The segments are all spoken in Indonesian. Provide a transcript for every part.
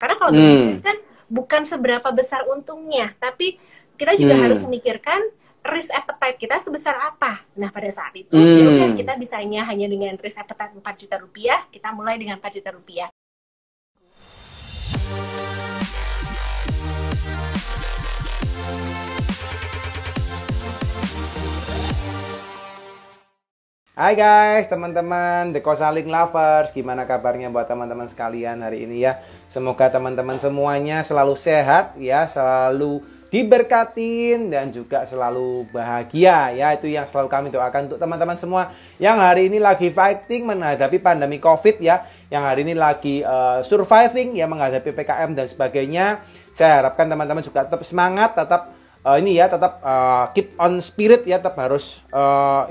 Karena kalau berbisnis kan bukan seberapa besar untungnya, tapi kita juga harus memikirkan risk appetite kita sebesar apa. Nah, pada saat itu ya udah kita bisanya hanya dengan risk appetite 4 juta rupiah, kita mulai dengan 4 juta rupiah. Hai guys, teman-teman The Kosaling Lovers, gimana kabarnya buat teman-teman sekalian hari ini ya? Semoga teman-teman semuanya selalu sehat ya, selalu diberkatin dan juga selalu bahagia ya. Itu yang selalu kami doakan untuk teman-teman semua yang hari ini lagi fighting menghadapi pandemi COVID ya, yang hari ini lagi surviving ya menghadapi PPKM dan sebagainya. Saya harapkan teman-teman juga tetap semangat, tetap tetap keep on spirit ya, tetap harus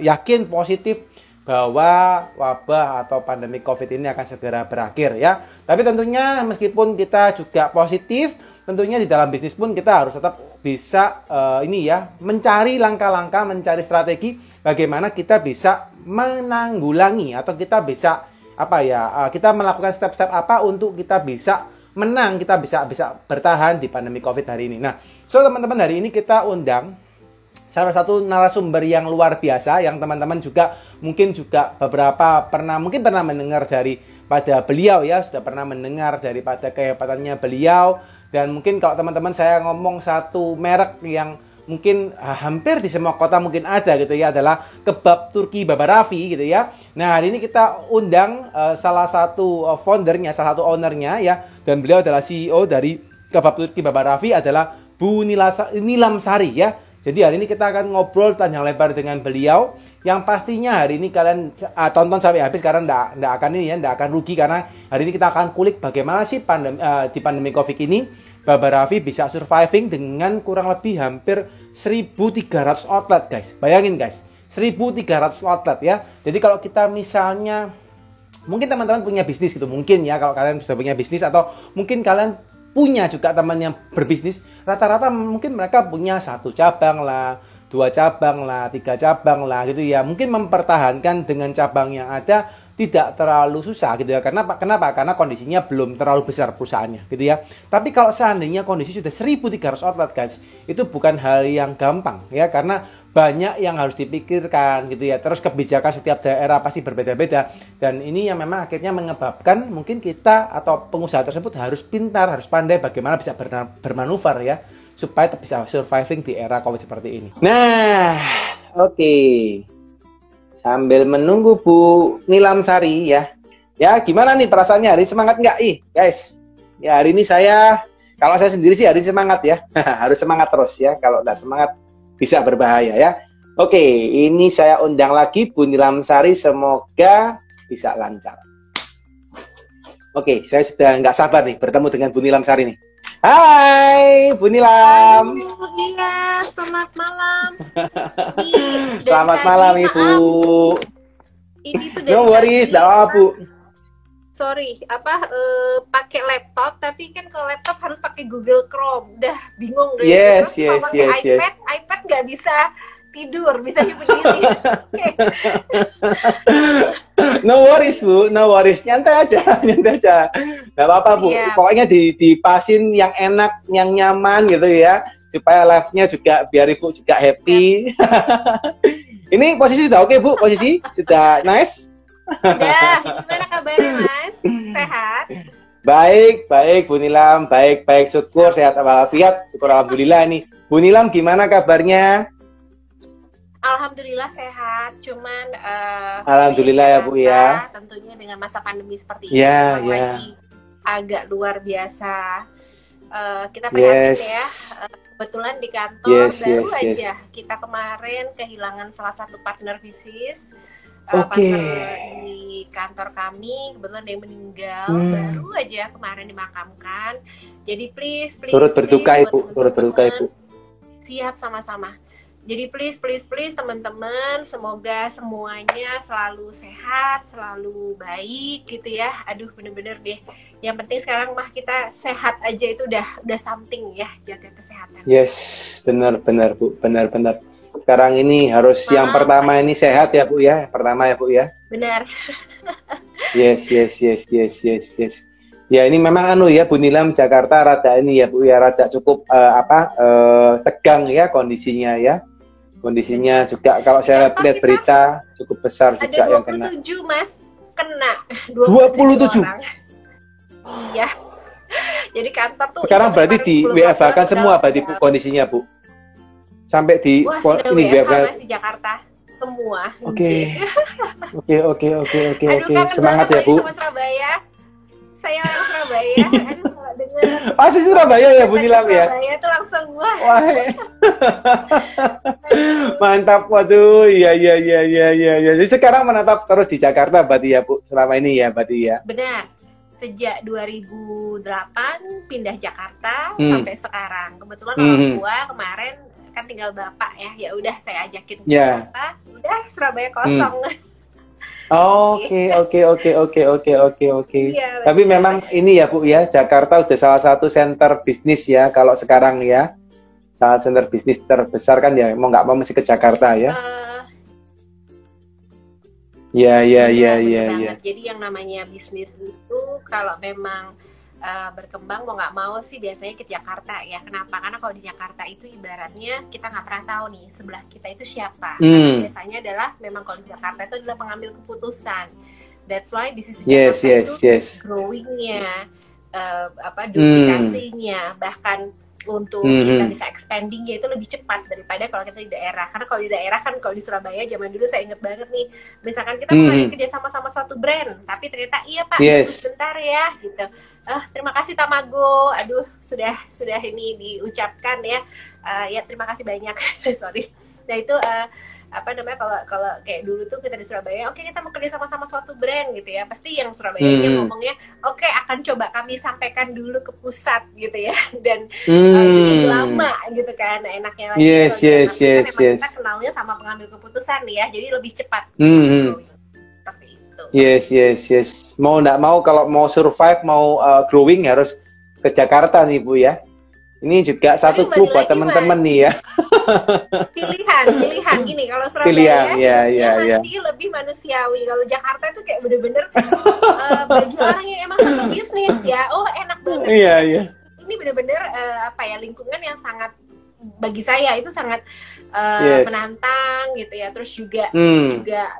yakin positif bahwa wabah atau pandemi COVID ini akan segera berakhir ya. Tapi tentunya meskipun kita juga positif, tentunya di dalam bisnis pun kita harus tetap bisa mencari langkah-langkah, mencari strategi bagaimana kita bisa menanggulangi atau kita bisa kita melakukan step-step apa untuk kita bisa menang, kita bisa bertahan di pandemi COVID hari ini. Nah, teman-teman, hari ini kita undang salah satu narasumber yang luar biasa yang teman-teman juga mungkin juga beberapa pernah mendengar daripada beliau ya, sudah pernah mendengar daripada kehebatannya beliau. Dan mungkin kalau teman-teman saya ngomong satu merek yang mungkin hampir di semua kota mungkin ada gitu ya, adalah kebab Turki Baba Raffi gitu ya. Nah, hari ini kita undang salah satu foundernya, salah satu ownernya ya, dan beliau adalah CEO dari kebab Turki Baba Raffi, adalah Bu Nilam Sari ya. Jadi hari ini kita akan ngobrol panjang lebar dengan beliau, yang pastinya hari ini kalian tonton sampai habis karena nggak akan rugi, karena hari ini kita akan kulik bagaimana sih di pandemi COVID ini Baba Raffi bisa surviving dengan kurang lebih hampir 1.300 outlet guys. Bayangin guys, 1.300 outlet ya. Jadi kalau kita misalnya, mungkin teman-teman punya bisnis gitu, mungkin ya kalau kalian sudah punya bisnis atau mungkin kalian punya juga teman yang berbisnis, rata-rata mungkin mereka punya 1 cabang lah, 2 cabang lah, 3 cabang lah gitu ya. Mungkin mempertahankan dengan cabang yang ada tidak terlalu susah gitu ya. Kenapa? Karena kondisinya belum terlalu besar perusahaannya gitu ya. Tapi kalau seandainya kondisi sudah 1.300 outlet guys, itu bukan hal yang gampang ya, karena banyak yang harus dipikirkan gitu ya. Terus kebijakan setiap daerah pasti berbeda-beda, dan ini yang memang akhirnya menyebabkan mungkin kita atau pengusaha tersebut harus pintar, harus pandai bagaimana bisa bermanuver ya, supaya bisa surviving di era COVID seperti ini. Nah, oke. Sambil menunggu Bu Nilam Sari ya. Ya, gimana nih perasaannya hari ini, semangat nggak guys? Ya, hari ini kalau saya sendiri sih hari ini semangat ya. Harus semangat terus ya. Kalau nggak semangat bisa berbahaya ya. Oke, ini saya undang lagi Bu Nilam Sari, semoga bisa lancar. Oke, saya sudah nggak sabar nih bertemu dengan Bu Nilam Sari nih. Hai Bu Nilam. Iya, selamat malam. Selamat malam Ibu. Ini tuh no worries, tidak apa Bu. Sorry, pakai laptop, tapi kan kalau laptop harus pakai Google Chrome. Udah bingung deh. Yes. iPad nggak bisa tidur, bisa berdiri. No worries Bu, no worries, nyantai aja. Gak apa-apa Bu. Siap. Pokoknya dipasin yang enak, yang nyaman gitu ya, supaya live-nya juga biar Ibu juga happy. Ini posisi sudah oke Bu, posisi sudah nice. Udah, gimana kabarnya Mas? Sehat? Baik Bu Nilam, baik, syukur sehat walafiat, syukur alhamdulillah nih. Bu Nilam gimana kabarnya? Alhamdulillah sehat, cuman alhamdulillah ya Bu ya. Tentunya dengan masa pandemi seperti ini lagi agak luar biasa. Kita prihatin ya. Kebetulan di kantor baru aja kita kemarin kehilangan salah satu partner bisnis. Partner di kantor kami kebetulan ada yang meninggal, baru aja kemarin dimakamkan. Jadi please turut berduka Ibu. Siap, sama-sama. Jadi please teman-teman, semoga semuanya selalu sehat, selalu baik gitu ya. Aduh, bener-bener deh. Yang penting sekarang mah kita sehat aja itu udah something ya, jaga kesehatan. Yes, benar Bu, benar. Sekarang ini harus yang pertama ini sehat ya Bu ya, pertama ya Bu ya. Benar. Yes. Ya ini memang anu ya Bu Nilam, Jakarta rada ini ya Bu ya, rada cukup tegang ya kondisinya ya. Kondisinya juga kalau saya lihat berita cukup besar juga yang kena. Ada 27 Mas kena. 27 orang. Iya. Jadi kantor tuh sekarang berarti di WFH-kan semua berarti Bu kondisinya Bu. Sampai di ini WFH di Jakarta semua. Oke. Oke. Semangat ya Bu. Sama Surabaya. Saya orang Surabaya, kalau dengar. Pasti Surabaya ya Bu Nilam ya. Surabaya tuh langsung wah. Mantap, waduh, iya. Jadi sekarang menetap terus di Jakarta berarti ya Bu, selama ini ya berarti ya. Benar. Sejak 2008 pindah Jakarta sampai sekarang. Kebetulan orang tua kemarin kan tinggal bapak ya. Ya udah saya ajakin ke Jakarta. Udah Surabaya kosong. Oke. Iya, tapi memang ini ya Bu ya, Jakarta udah salah satu center bisnis ya kalau sekarang ya. Salah center bisnis terbesar kan ya, mau nggak mau mesti ke Jakarta ya. Iya. Jadi yang namanya bisnis itu kalau memang berkembang mau nggak mau sih biasanya ke Jakarta ya. Kenapa? Karena kalau di Jakarta itu ibaratnya kita nggak pernah tahu nih sebelah kita itu siapa. Karena biasanya adalah memang kalau di Jakarta itu adalah pengambil keputusan. That's why bisnis di Jakarta itu growing-nya, duplikasinya, bahkan untuk kita bisa expanding-nya itu lebih cepat daripada kalau kita di daerah. Karena kalau di daerah kan, kalau di Surabaya zaman dulu saya inget banget nih, misalkan kita mulai kerja sama suatu brand, tapi ternyata iya Pak, sebentar ya gitu. Terima kasih Tamago, aduh sudah ini diucapkan ya, ya terima kasih banyak. Sorry. Nah itu kalau kayak dulu tuh kita di Surabaya, oke, kita mau kerja sama suatu brand gitu ya, pasti yang Surabaya ngomongnya oke, akan coba kami sampaikan dulu ke pusat gitu ya, dan itu lama gitu kan. Enaknya lagi yes. kita kenalnya sama pengambil keputusan nih ya, jadi lebih cepat. Seperti itu. Yes. Mau nggak mau, kalau mau survive, mau growing harus ke Jakarta nih Bu ya. Ini juga satu grup buat teman-teman nih ya. Pilihan gini, kalau Surabaya masih lebih manusiawi. Kalau Jakarta itu kayak bener-bener bagi orang yang emang sama bisnis ya, enak banget. Iya. Ini bener-bener lingkungan yang sangat, bagi saya itu sangat menantang gitu ya, terus juga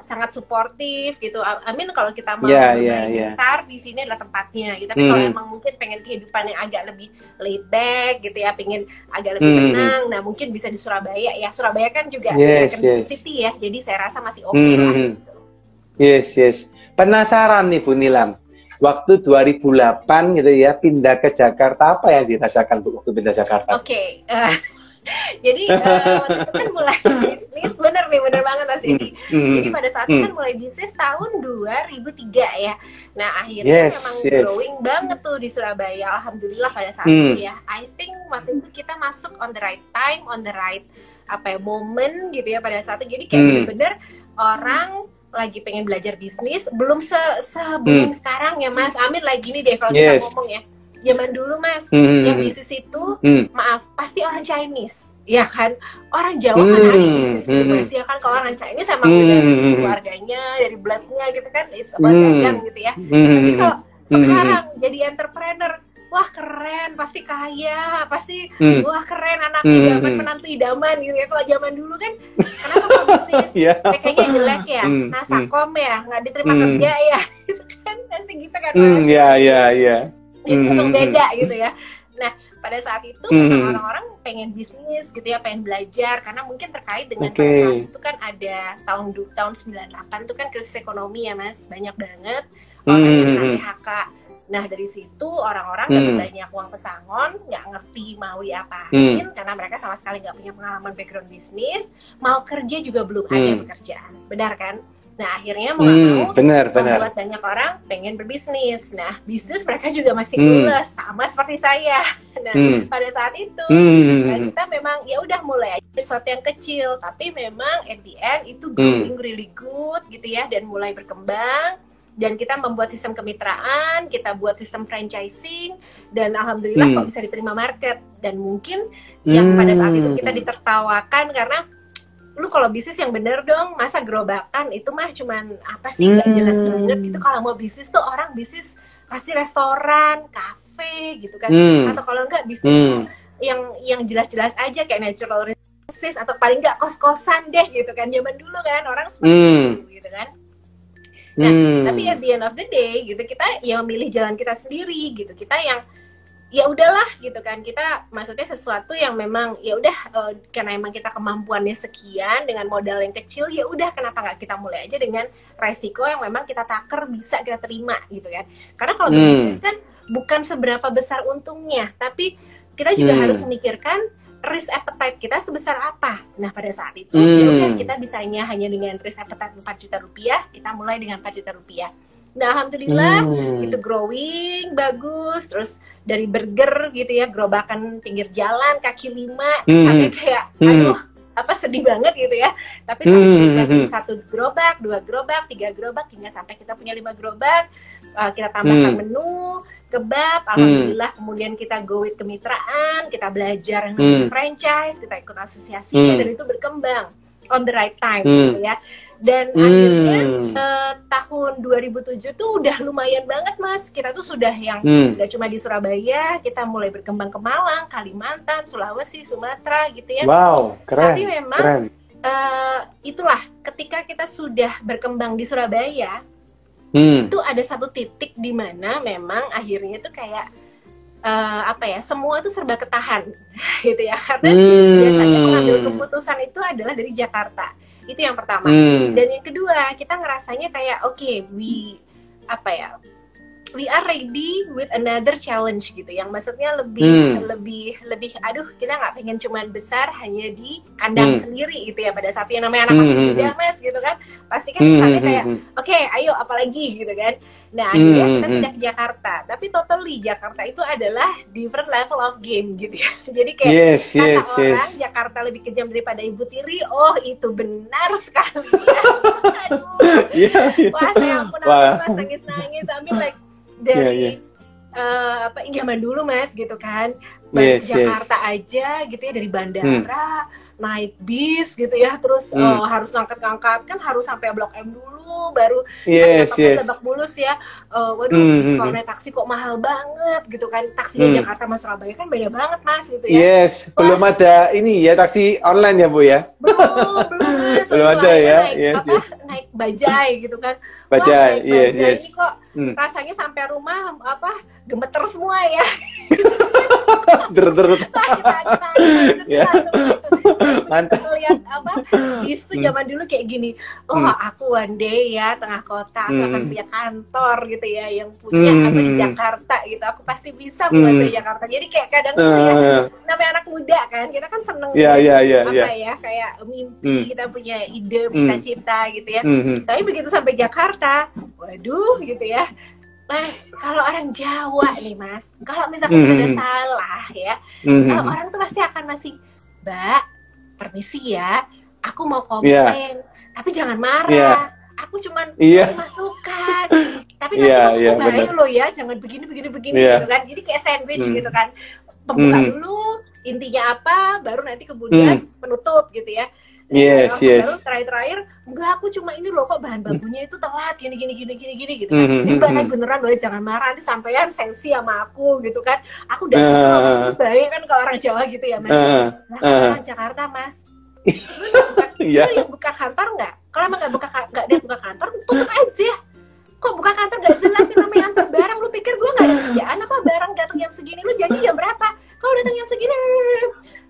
sangat suportif gitu. Amin kalau kita mau besar di sini adalah tempatnya gitu. Tapi kalau emang mungkin pengen kehidupan yang agak lebih laid back gitu ya, pengen agak lebih tenang, nah mungkin bisa di Surabaya ya. Surabaya kan juga second city ya, jadi saya rasa masih oke lah gitu. Yes. Penasaran nih Bu Nilam, waktu 2008 gitu ya pindah ke Jakarta, apa yang dirasakan Bu waktu pindah Jakarta? Oke. Jadi waktu itu kan mulai bisnis, bener banget Mas Dedi. Jadi pada saat itu kan mulai bisnis tahun 2003 ya. Nah akhirnya memang growing banget tuh di Surabaya. Alhamdulillah pada saat itu ya. I think waktu itu kita masuk on the right time, on the right moment gitu ya pada saat itu. Jadi kayak bener-bener orang lagi pengen belajar bisnis, belum se-booming sekarang ya Mas. Amin lagi nih deh kalau kita ngomong ya. Zaman dulu Mas, yang bisnis itu, maaf, pasti orang Chinese, ya kan? Orang Jawa kan ada bisnis gitu Mas, ya kan? Kalau orang Chinese emang dari keluarganya, dari bloodnya gitu kan, it's about dagang gitu ya. Tapi kalau sekarang jadi entrepreneur, wah keren, pasti kaya, pasti wah keren, anaknya dapat menantu idaman gitu ya. Kalau zaman dulu kan, kenapa kalau bisnis kayaknya jelek ya, nasakom ya, nggak diterima kerja ya, gitu kan, pasti gitu kan Mas. Iya. Itu beda gitu ya. Nah pada saat itu orang-orang pengen bisnis gitu ya, pengen belajar, karena mungkin terkait dengan pada saat itu kan ada tahun 98 tuh kan krisis ekonomi ya Mas, banyak banget orang yang PHK. Nah dari situ orang-orang dapat banyak uang pesangon, nggak ngerti mau diapain, karena mereka sama sekali nggak punya pengalaman background bisnis, mau kerja juga belum ada pekerjaan, benar kan? Nah akhirnya mau nggak mau membuat banyak orang pengen berbisnis. Nah bisnis mereka juga masih clueless, sama seperti saya. Nah pada saat itu kita memang ya udah mulai aja sesuatu yang kecil, tapi memang at the end itu growing really good gitu ya, dan mulai berkembang. Dan kita membuat sistem kemitraan, kita buat sistem franchising, dan alhamdulillah kok bisa diterima market. Dan mungkin yang pada saat itu kita ditertawakan karena lu kalau bisnis yang bener dong, masa gerobakan itu mah cuman apa sih, nggak jelas banget gitu. Kalau mau bisnis tuh orang bisnis pasti restoran, kafe gitu kan, atau kalau enggak bisnis yang jelas-jelas aja kayak natural resources, atau paling enggak kos-kosan deh gitu kan, zaman dulu kan orang seperti itu gitu kan. Nah, tapi at the end of the day gitu, kita yang memilih jalan kita sendiri gitu, kita yang ya udahlah gitu kan, kita maksudnya sesuatu yang memang ya udah karena emang kita kemampuannya sekian dengan modal yang kecil, ya udah kenapa nggak kita mulai aja dengan resiko yang memang kita taker bisa kita terima gitu kan. Karena kalau bisnis kan bukan seberapa besar untungnya, tapi kita juga harus memikirkan risk appetite kita sebesar apa. Nah pada saat itu ya udah kita bisanya hanya dengan risk appetite 4 juta rupiah, kita mulai dengan 4 juta rupiah. Nah alhamdulillah itu growing bagus, terus dari burger gitu ya, gerobakan pinggir jalan kaki 5 sampai kayak aduh apa sedih banget gitu ya, tapi sampai 1 gerobak, 2 gerobak, 3 gerobak hingga sampai kita punya 5 gerobak, kita tambahkan menu kebab, alhamdulillah. Kemudian kita go with kemitraan, kita belajar franchise, kita ikut asosiasi dan itu berkembang on the right time gitu ya. Dan akhirnya tahun 2007 tuh udah lumayan banget mas, kita tuh sudah yang gak cuma di Surabaya, kita mulai berkembang ke Malang, Kalimantan, Sulawesi, Sumatera gitu ya. Wow, keren. Tapi memang itulah ketika kita sudah berkembang di Surabaya, itu ada satu titik di mana memang akhirnya tuh kayak apa ya, semua tuh serba ketahan gitu ya, karena biasanya pengambil keputusan itu adalah dari Jakarta. Itu yang pertama. Dan yang kedua, kita ngerasanya kayak oke, we are ready with another challenge gitu, yang maksudnya lebih aduh, kita nggak pengen cuman besar hanya di kandang sendiri gitu ya, pada saat yang namanya anak masih muda mas gitu kan, pasti kan misalnya kayak oke, ayo apalagi gitu kan. Nah akhirnya kita pindah ke Jakarta, tapi totally Jakarta itu adalah different level of game gitu ya. Jadi kayak kata orang Jakarta lebih kejam daripada ibu tiri, oh itu benar sekali ya. Aduh, wah saya ampun mas, nangis-nangis, sambil like dari zaman dulu mas gitu kan, Jakarta aja gitu ya, dari bandara naik bis gitu ya, terus harus ngangkat kan harus sampai Blok M dulu, baru Lebak Bulus ya. Waduh, kalau naik taksi kok mahal banget gitu kan, taksi di Jakarta sama Surabaya kan beda banget mas gitu ya. Belum ada ini ya, taksi online ya bu ya. Belum mas, belum ada ya. Naik bajai gitu kan. Bajai, ini kok rasanya sampai rumah gemeter semua ya. Mantap. Lihat bis tuh zaman dulu kayak gini. Aku one day ya tengah kota, aku akan punya kantor gitu ya, yang punya di Jakarta gitu. Aku pasti bisa menguasai Jakarta. Jadi kayak kadang tuh ya, namanya anak muda kan, kita kan seneng kayak mimpi, kita punya ide, cita-cita gitu ya. Tapi begitu sampai Jakarta, waduh gitu ya. Mas, kalau orang Jawa nih mas, kalau misalkan ada salah ya, orang tuh pasti akan masih, Mbak, permisi ya, aku mau komplain, tapi jangan marah, aku cuman kasih masukan, tapi nanti maksudku bahaya loh ya, jangan begini gitu kan, jadi kayak sandwich gitu kan, pembuka dulu, intinya apa, baru nanti kemudian penutup gitu ya. Baru terakhir, enggak aku cuma ini loh kok bahan bakunya itu telat gini gitu. Ini bahkan beneran loh, jangan marah, nanti sampean sensi sama aku gitu kan. Aku udah maksudnya baik kan kalau orang Jawa gitu ya mas. Orang Jakarta mas, lu buka kantor nggak? Kalau emang nggak dia buka kantor, tutup aja. Kok buka kantor nggak jelas sih, namanya antar barang. Lu pikir gue nggak ada kerjaan apa? Barang datang jam segini, lu janji jam berapa? Kalau datang jam segini,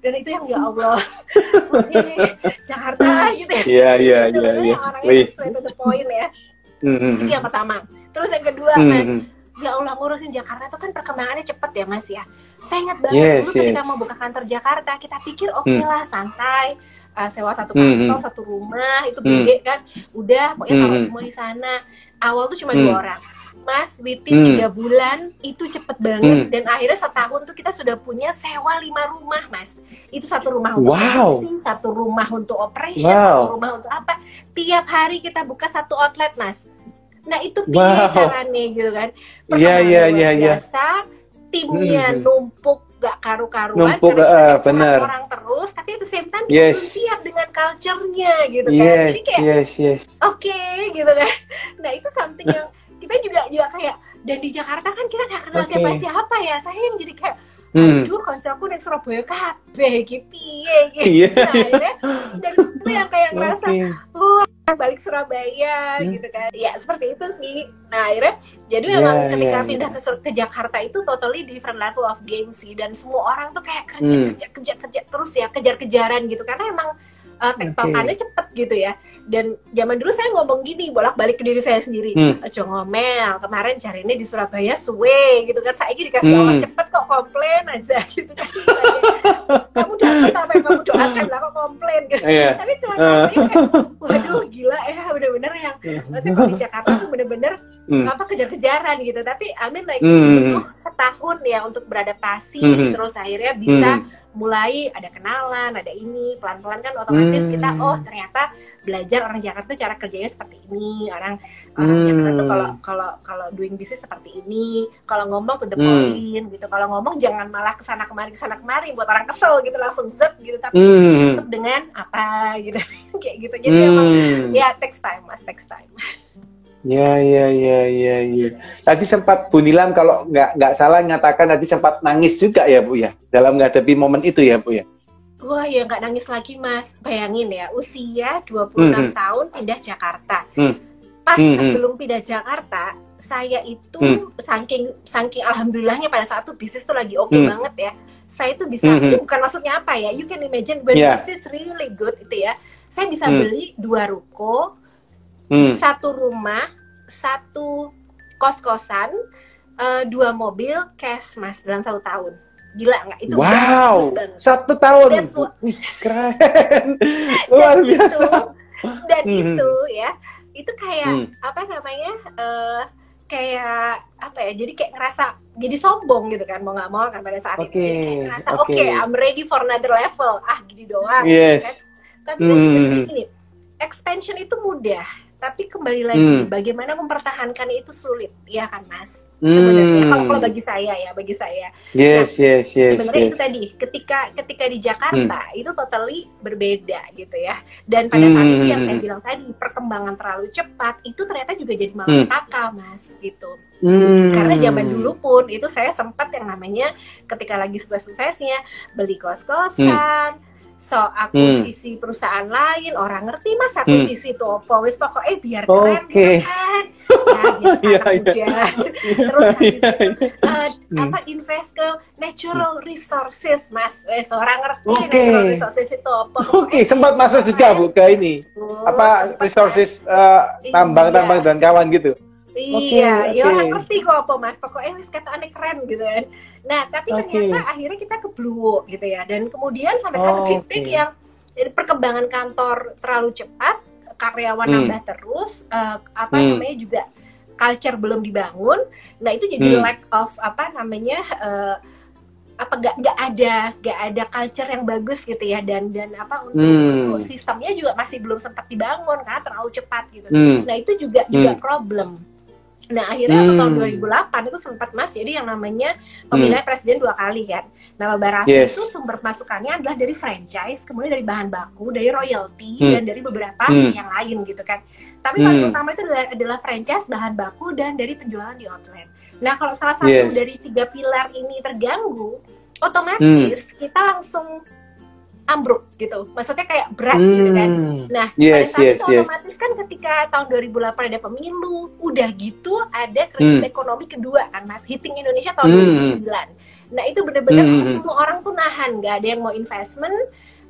dan itu yang ya Allah, Jakarta gitu ya. Iya. Orangnya straight to the point ya. Itu yang pertama. Terus yang kedua mas, ya Allah, ngurusin Jakarta itu kan perkembangannya cepet ya mas ya. Saya ingat banget dulu ketika mau buka kantor Jakarta, kita pikir oke lah santai. Sewa satu kantor, satu rumah, itu gede kan. Udah, pokoknya taruh semua di sana. Awal tuh cuma 2 orang. Mas, within 3 bulan itu cepet banget. Dan akhirnya setahun tuh kita sudah punya sewa 5 rumah mas. Itu 1 rumah untuk produksi, 1 rumah untuk operation, 1 rumah untuk apa. Tiap hari kita buka 1 outlet mas. Nah itu caranya gitu kan. Perkembangan biasa, timnya numpuk gak karu-karuan, karena orang terus, tapi at the same time kita belum siap dengan culture-nya gitu kan. Jadi kayak oke gitu kan. Nah itu something yang kita juga kayak Dan di Jakarta kan kita nggak kenal siapa-siapa ya. Saya yang jadi kayak, aduh koncoku yang Surabaya kabeh gitu gitu. Nah, dan itu yang kayak ngerasa, balik Surabaya gitu kan. Ya seperti itu sih. Nah akhirnya jadi memang ketika pindah ke Jakarta itu totally different level of game sih. Dan semua orang tuh kayak kerja terus ya, kejar-kejaran gitu. Karena emang tektokannya cepet gitu ya. Dan zaman dulu saya ngomong gini, bolak-balik ke diri saya sendiri, aja ngomel, kemarin carinya di Surabaya suwe gitu kan, saya dikasih Allah cepet kok, komplain aja gitu kan. Kamu dapat apa yang kamu doakan lah kok komplain gitu. Tapi cuma kayak, waduh gila ya, bener-bener yang maksudnya kalau di Jakarta tuh bener-bener apa kejar-kejaran gitu. Tapi I mean like butuh setahun ya untuk beradaptasi, terus akhirnya bisa mulai ada kenalan, ada ini, pelan-pelan kan otomatis kita ternyata belajar orang Jakarta cara kerjanya seperti ini, orang Jakarta tuh kalau doing business seperti ini, kalau ngomong to the point gitu, kalau ngomong jangan malah kesana kemari buat orang kesel gitu, langsung zet gitu, tapi tetap dengan apa gitu kayak gitu. Jadi emang ya takes time. Ya. Tadi sempat Bu Nilam kalau nggak salah nyatakan tadi sempat nangis juga ya Bu ya, dalam menghadapi momen itu ya Bu ya. Wah ya nggak nangis lagi Mas, bayangin ya usia 26 tahun pindah Jakarta. Pas sebelum pindah Jakarta, saya itu saking alhamdulillahnya pada saat itu bisnis tuh lagi oke banget ya. Saya tuh bisa, bukan maksudnya apa ya, you can imagine when business really good itu ya. Saya bisa beli 2 ruko, 1 rumah, 1 kos-kosan, 2 mobil cash Mas dalam 1 tahun. Gila nggak? Itu wow, 1 tahun. Wih, keren. Luar biasa. Dan itu ya, itu kayak apa namanya? Kayak apa ya? Jadi kayak ngerasa jadi sombong gitu kan, mau nggak mau kan pada saat itu. Jadi kayak ngerasa I'm ready for another level. Gini doang. Yes. Kan? Tapi kan sebenarnya gini, expansion itu mudah. Tapi kembali lagi, bagaimana mempertahankan itu sulit, ya kan Mas? Sebenarnya kalau bagi saya. Yes. Sebenarnya itu tadi, ketika di Jakarta itu totally berbeda gitu ya. Dan pada saat itu yang saya bilang tadi, perkembangan terlalu cepat itu ternyata juga jadi malapetaka Mas, gitu. Karena zaman dulu pun itu saya sempat yang namanya ketika lagi sukses-suksesnya beli kos-kosan. So akuisisi perusahaan lain, orang ngerti Mas akuisisi itu apa, wis pokoknya biar keren gitu kan. Ya biasa terus habis itu apa invest ke natural resources Mas, wis orang ngerti natural resources itu apa. Sempat masuk juga Bu ke ini. Apa resources tambang-tambang dan kawan gitu. Iya, ya orang ngerti kok apa Mas, pokoknya wis kata aneh keren gitu kan. Nah, tapi ternyata akhirnya kita kebluwo gitu ya. Dan kemudian sampai satu titik yang perkembangan kantor terlalu cepat, karyawan nambah terus, namanya juga culture belum dibangun. Nah, itu jadi lack of nggak ada culture yang bagus gitu ya, dan untuk sistemnya juga masih belum sempat dibangun karena terlalu cepat gitu. Nah, itu juga problem. Nah akhirnya tahun 2008 itu sempat Mas, jadi yang namanya pemilihan presiden 2 kali kan. Nah Barafi itu sumber masukannya adalah dari franchise, kemudian dari bahan baku, dari royalty, dan dari beberapa yang lain gitu kan. Tapi paling utama itu adalah franchise, bahan baku, dan dari penjualan di outlet. Nah kalau salah satu dari 3 pilar ini terganggu, otomatis kita langsung ambruk gitu, maksudnya kayak berat gitu kan. Nah pada saat itu otomatis kan ketika tahun 2008 ada pemilu, udah gitu ada krisis ekonomi kedua kan Mas, hitting Indonesia tahun 2009. Nah itu bener-bener semua orang tuh nahan, gak ada yang mau investment,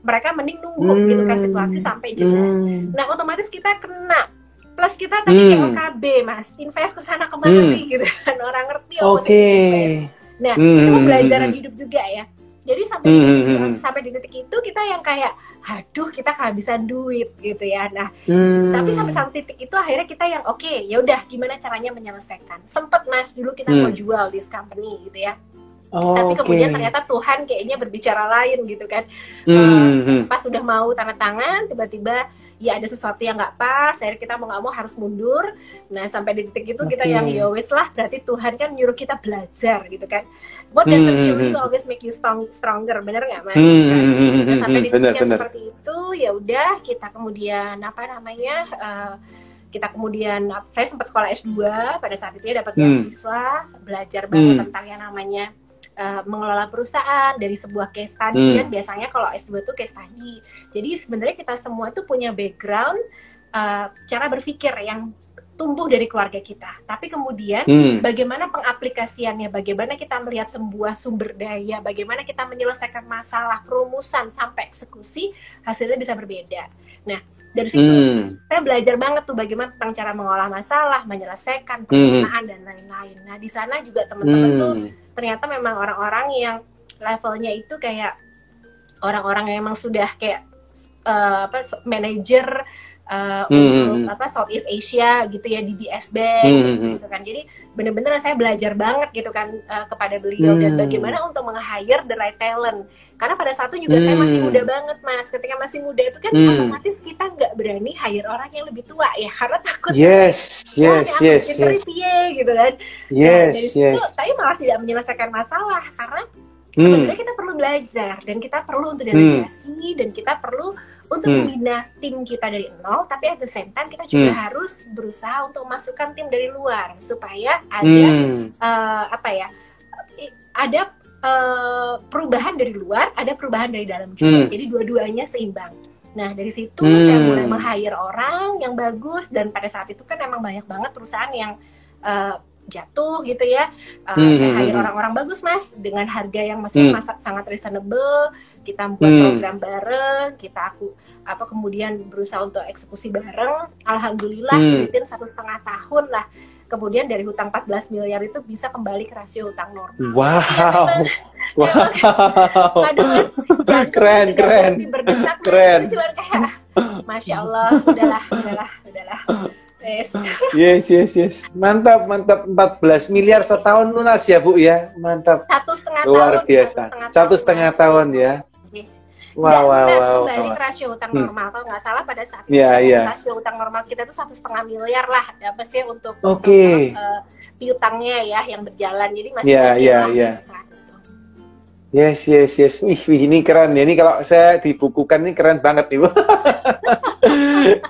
mereka mending nunggu gitu kan situasi sampai jelas. Nah otomatis kita kena, plus kita tadi kayak OKB Mas, invest kesana kemari gitu kan, orang ngerti invest. Nah itu pembelajaran hidup juga ya. Jadi sampai di titik itu kita yang kayak, aduh kita kehabisan duit gitu ya. Nah, tapi sampai satu titik itu akhirnya kita yang ya udah gimana caranya menyelesaikan. Sempet Mas dulu kita mau jual this company gitu ya. Tapi kemudian ternyata Tuhan kayaknya berbicara lain gitu kan. Pas udah mau tanda tangan, tiba-tiba ya ada sesuatu yang nggak pas, akhirnya kita mau nggak mau harus mundur. Nah sampai di titik itu kita yang ya wes lah, berarti Tuhan kan nyuruh kita belajar gitu kan. What doesn't kill you always make you stronger, bener nggak Mas? Nah, sampai di titik yang seperti itu ya udah kita kemudian Kita kemudian, saya sempat sekolah S2 pada saat itu ya, dapat beasiswa, belajar banget tentang yang namanya mengelola perusahaan dari sebuah case study. Dan biasanya kalau S2 itu case study. Jadi sebenarnya kita semua itu punya background cara berpikir yang tumbuh dari keluarga kita. Tapi kemudian bagaimana pengaplikasiannya, bagaimana kita melihat sebuah sumber daya, bagaimana kita menyelesaikan masalah, perumusan sampai eksekusi, hasilnya bisa berbeda. Nah, dari situ saya belajar banget tuh bagaimana tentang cara mengolah masalah, menyelesaikan perencanaan dan lain-lain. Nah, di sana juga teman-teman tuh ternyata memang orang-orang yang levelnya itu kayak orang-orang yang memang sudah kayak manajer untuk Southeast Asia gitu ya, di DS Bank gitu kan. Jadi bener-bener saya belajar banget gitu kan kepada beliau dan bagaimana untuk meng-hire the right talent. Karena pada saat itu juga saya masih muda banget, Mas. Ketika masih muda itu kan otomatis kita nggak berani hire orang yang lebih tua ya, karena takut yes gitu kan. Nah, dari situ saya malah tidak menyelesaikan masalah karena sebenarnya kita perlu belajar dan kita perlu untuk delegasi dan kita perlu untuk membina tim kita dari nol, tapi at the same time kita juga harus berusaha untuk memasukkan tim dari luar supaya ada ada perubahan dari luar, ada perubahan dari dalam juga. Jadi dua-duanya seimbang. Nah, dari situ saya mulai meng-hire orang yang bagus dan pada saat itu kan emang banyak banget perusahaan yang jatuh gitu ya. Saya hire orang-orang bagus, Mas, dengan harga yang sangat reasonable. Kita buat program bareng, kemudian berusaha untuk eksekusi bareng. Alhamdulillah within 1,5 tahun lah. Kemudian dari hutang 14 miliar itu bisa kembali ke rasio hutang normal. Wow. Aduh, Mas, keren. Keren. Cuma kayak, Masya Allah, udahlah. Yes. Mantap. 14 miliar setahun lunas ya, Bu ya. Mantap. 1,5 tahun. Luar biasa. 1,5 tahun ya. Wow. Kembali ke rasio hutang normal. Kalau nggak salah pada saat itu rasio hutang normal kita tuh 1,5 miliar lah, apa sih untuk piutangnya ya yang berjalan. Jadi masih saat itu. Yes. Wih, ini keren ya. Ini kalau saya dibukukan ini keren banget nih, Bu.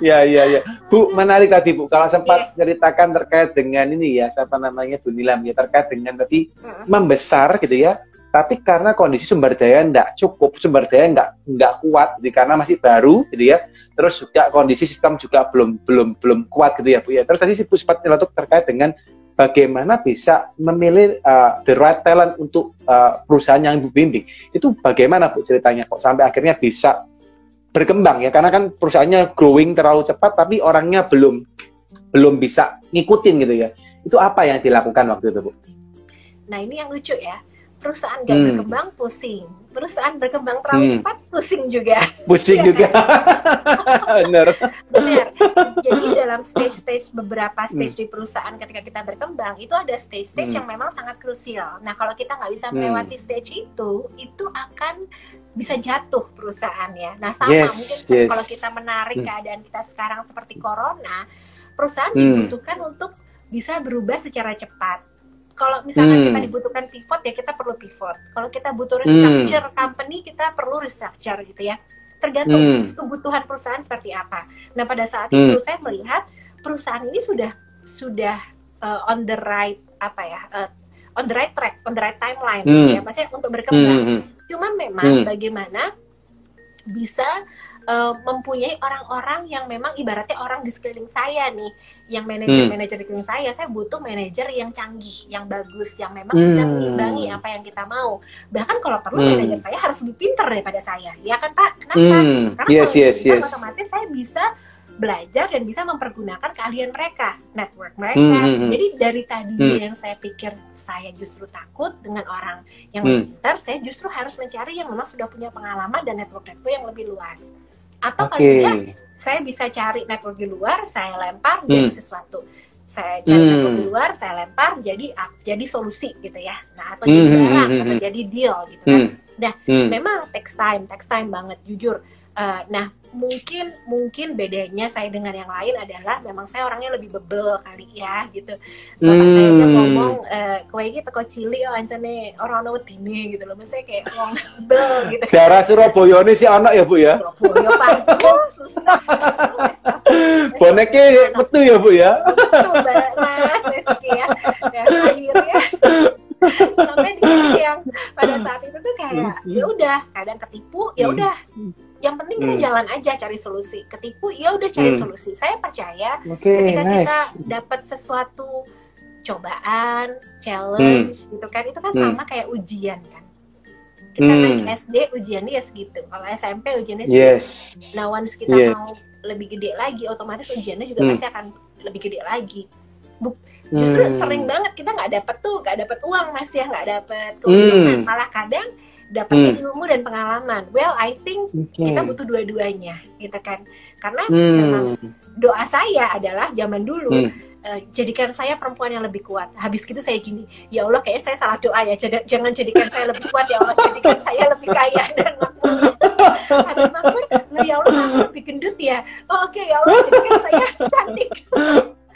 Ya. Bu, menarik tadi, Bu. Kalau sempat ceritakan terkait dengan ini ya, siapa namanya, Bu Nilam ya, terkait dengan tadi membesar gitu ya. Tapi karena kondisi sumber daya nggak cukup, sumber daya nggak kuat, jadi karena masih baru gitu ya. Terus juga kondisi sistem juga belum kuat gitu ya, Bu ya. Terus tadi Bu sempat nyeletuk terkait dengan bagaimana bisa memilih the right talent untuk perusahaan yang Ibu bimbing. Itu bagaimana, Bu, ceritanya kok sampai akhirnya bisa berkembang ya? Karena kan perusahaannya growing terlalu cepat tapi orangnya belum bisa ngikutin gitu ya. Itu apa yang dilakukan waktu itu, Bu? Nah, ini yang lucu ya. Perusahaan gak berkembang pusing, perusahaan berkembang terlalu cepat pusing juga. Benar. Jadi dalam beberapa stage di perusahaan ketika kita berkembang itu ada stage yang memang sangat krusial. Nah, kalau kita nggak bisa melewati stage itu akan bisa jatuh perusahaannya. Nah, sama mungkin kalau kita menarik keadaan kita sekarang seperti corona, perusahaan dibutuhkan untuk bisa berubah secara cepat. Kalau misalkan kita dibutuhkan pivot ya kita perlu pivot. Kalau kita butuh restructure company kita perlu restructure gitu ya. Tergantung kebutuhan perusahaan seperti apa. Nah, pada saat itu saya melihat perusahaan ini sudah on the right on the right track, on the right timeline gitu ya. Maksudnya untuk berkembang. Cuman memang bagaimana bisa mempunyai orang-orang yang memang ibaratnya orang di sekeliling saya nih, yang manajer di sekeliling saya butuh manajer yang canggih, yang bagus, yang memang bisa mengimbangi apa yang kita mau. Bahkan kalau perlu manajer saya harus lebih pintar daripada saya, ya kan Pak? Kenapa? Karena kalau otomatis saya bisa belajar dan bisa mempergunakan keahlian mereka, network mereka. Jadi dari tadi yang saya pikir saya justru takut dengan orang yang lebih pintar, saya justru harus mencari yang memang sudah punya pengalaman dan network yang lebih luas. Atau paling tidak saya bisa cari network di luar, saya lempar jadi sesuatu. Saya cari network di luar, saya lempar jadi solusi gitu ya. Nah, atau jadi barang atau jadi deal gitu kan. Nah, memang takes time banget jujur. Nah, mungkin bedanya saya dengan yang lain adalah memang saya orangnya lebih bebel kali ya gitu. Bapak saya udah ngomong kowe iki teko cilik ancane ora ono wedine gitu loh. Maksudnya kayak wong bebel gitu. Daerah Surabaya ini sih anak ya, Bu ya. Surabaya Pak, susah. Boneknya betul ya Bu ya? Betul Mas Rizky ya. Dan akhirnya sampai di titik yang pada saat itu tuh kayak ya udah kadang ketipu ya udah. Yang penting kita jalan aja cari solusi. Ketipu ya udah cari solusi. Saya percaya ketika kita dapat sesuatu cobaan, challenge gitu kan, itu kan sama kayak ujian kan. Kita naik SD ujiannya ya segitu. Kalau SMP ujiannya segitu. Nah once kita mau lebih gede lagi, otomatis ujiannya juga pasti akan lebih gede lagi. Justru sering banget kita nggak dapet uang Mas ya, nggak dapet keuntungan, malah kadang dapetnya ilmu dan pengalaman. Well, I think kita butuh dua-duanya, gitu kan? Karena memang doa saya adalah zaman dulu jadikan saya perempuan yang lebih kuat. Habis gitu saya gini, ya Allah kayaknya saya salah doa ya. Jangan jadikan saya lebih kuat ya Allah, jadikan saya lebih kaya dan makmur. Habis makmur, ya Allah aku lebih gendut ya. Oh, oke, ya Allah jadikan saya cantik.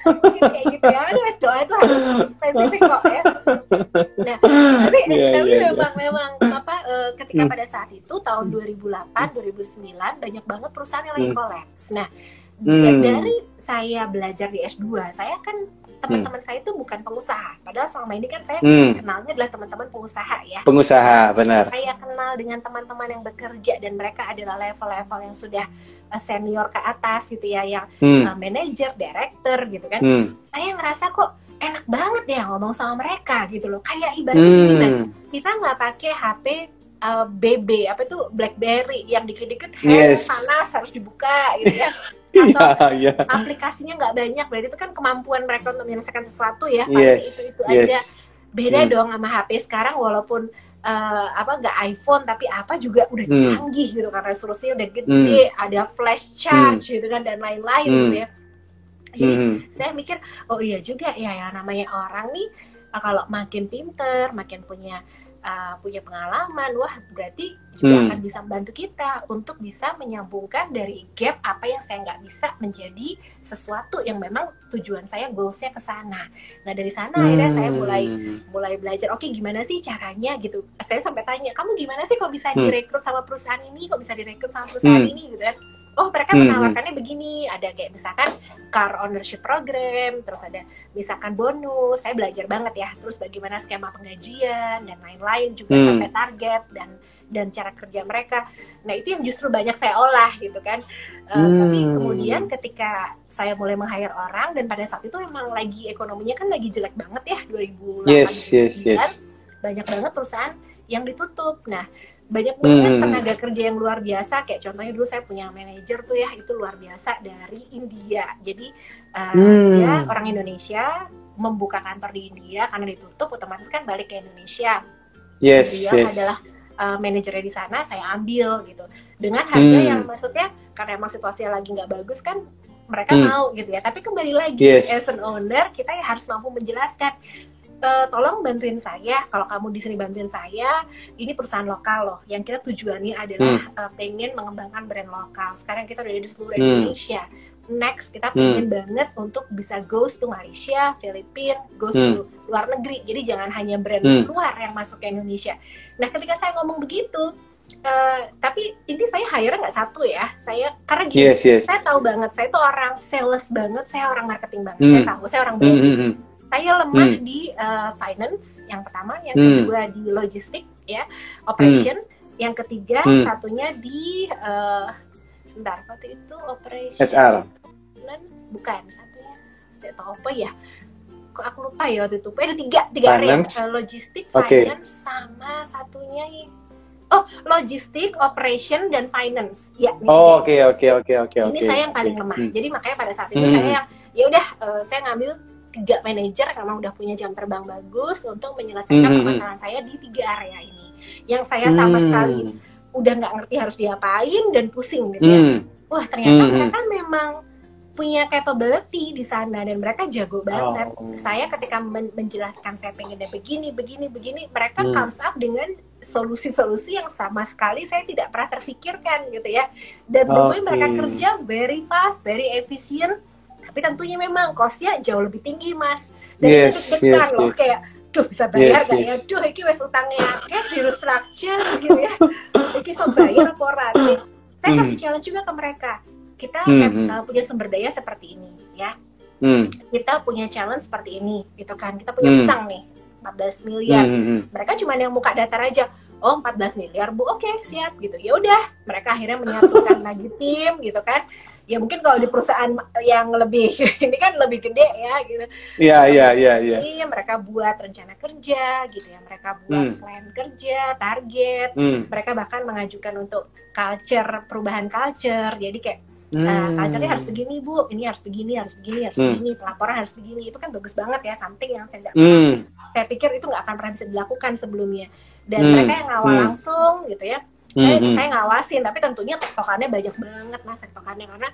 Mungkin kayak gitu ya. Aduh, doa itu harus spesifik kok ya. Nah, tapi memang ketika pada saat itu tahun 2008, 2009 banyak banget perusahaan yang lagi kolaps. Nah, dari saya belajar di S2, saya kan teman-teman saya itu bukan pengusaha. Padahal selama ini kan saya kenalnya adalah teman-teman pengusaha ya. Pengusaha, benar. Saya kenal dengan teman-teman yang bekerja dan mereka adalah level-level yang sudah senior ke atas gitu ya, yang manajer, director gitu kan. Saya ngerasa kok enak banget ya ngomong sama mereka gitu loh. Kayak ibaratnya gini Mas, kita nggak pakai HP BB apa tuh BlackBerry yang dikit-dikit panas harus dibuka gitu ya. Atau aplikasinya nggak banyak, berarti itu kan kemampuan mereka untuk menyelesaikan sesuatu ya, paling itu aja. Beda dong sama HP sekarang, walaupun nggak iPhone tapi apa juga udah canggih gitu kan, resolusinya udah gede, ada flash charge gitu kan dan lain-lain gitu ya. Jadi saya mikir, oh iya juga ya, yang namanya orang nih kalau makin pinter, makin punya pengalaman, wah berarti juga akan bisa membantu kita untuk bisa menyambungkan dari gap apa yang saya nggak bisa menjadi sesuatu yang memang tujuan saya, goalsnya ke sana. Nah dari sana akhirnya saya mulai belajar, oke, gimana sih caranya gitu. Saya sampai tanya, kamu gimana sih kok bisa direkrut sama perusahaan ini, kok bisa direkrut sama perusahaan ini gitu kan. Oh mereka menawarkannya begini, ada kayak misalkan car ownership program, terus ada misalkan bonus, saya belajar banget ya, terus bagaimana skema penggajian dan lain-lain juga sampai target dan cara kerja mereka. Nah itu yang justru banyak saya olah gitu kan. Tapi kemudian ketika saya mulai meng-hire orang, dan pada saat itu memang lagi ekonominya kan lagi jelek banget ya, 2008-2009 banyak banget perusahaan yang ditutup. Nah banyak banget tenaga kerja yang luar biasa, kayak contohnya dulu saya punya manajer tuh ya, itu luar biasa dari India. Jadi dia orang Indonesia, membuka kantor di India karena ditutup, otomatis kan balik ke Indonesia. Dia adalah manajernya di sana, saya ambil gitu dengan harga yang maksudnya karena emang situasinya lagi nggak bagus kan, mereka mau gitu ya. Tapi kembali lagi as an owner, kita ya harus mampu menjelaskan, tolong bantuin saya, kalau kamu di sini bantuin saya, ini perusahaan lokal loh, yang kita tujuannya adalah pengen mengembangkan brand lokal. Sekarang kita udah ada di seluruh Indonesia. Next kita pengen banget untuk bisa goes to Malaysia, Filipina, goes to luar negeri. Jadi jangan hanya brand luar yang masuk ke Indonesia. Nah ketika saya ngomong begitu, tapi ini saya hire nggak satu ya, saya karena gini, saya tahu banget, saya tuh orang sales banget, saya orang marketing banget, saya tahu, saya orang branding. Saya lemah di finance yang pertama, yang kedua di logistik ya, operation, yang ketiga satunya di sebentar, waktu itu operation HR. Bukan, satunya saya tahu apa ya, kok aku lupa ya waktu itu. Ada tiga area, logistik, finance, sama satunya logistik, operation, dan finance. Ya. Oke. Ini saya yang paling lemah. Jadi makanya pada saat itu saya ya udah, saya ngambil 3 manajer karena udah punya jam terbang bagus untuk menyelesaikan permasalahan saya di 3 area ini. Yang saya sama sekali udah nggak ngerti harus diapain dan pusing gitu ya. Wah ternyata mereka memang punya capability di sana dan mereka jago banget. Saya ketika menjelaskan saya pengennya begini, mereka comes up dengan solusi-solusi yang sama sekali saya tidak pernah terfikirkan gitu ya. Dan tentunya mereka kerja very fast, very efficient. Tapi tentunya memang cost-nya jauh lebih tinggi Mas. Dan itu deg-degan loh, kayak duh bisa bayar gak ya? Duh iki wes utangnya akeh di restructure gitu ya. Iki so bayar apa ora? Saya kasih challenge juga ke mereka. kita punya sumber daya seperti ini ya. Kita punya challenge seperti ini gitu kan. Kita punya utang nih 14 miliar. Mereka cuma yang buka datar aja. Oh 14 miliar Bu, oke siap gitu. Ya udah, mereka akhirnya menyatukan lagi tim gitu kan. Ya mungkin kalau di perusahaan yang lebih ini kan lebih gede ya gitu. Iya. Mereka buat rencana kerja gitu ya. Mereka buat plan kerja, target. Mereka bahkan mengajukan untuk perubahan culture. Jadi kayak culture-nya harus begini Bu, ini harus begini, harus begini, harus begini, pelaporan harus begini. Itu kan bagus banget ya, something yang saya pikir itu nggak akan pernah bisa dilakukan sebelumnya. Dan mereka yang ngawal langsung gitu ya. Saya ngawasin, tapi tentunya tektokannya banyak banget Mas, tektokannya karena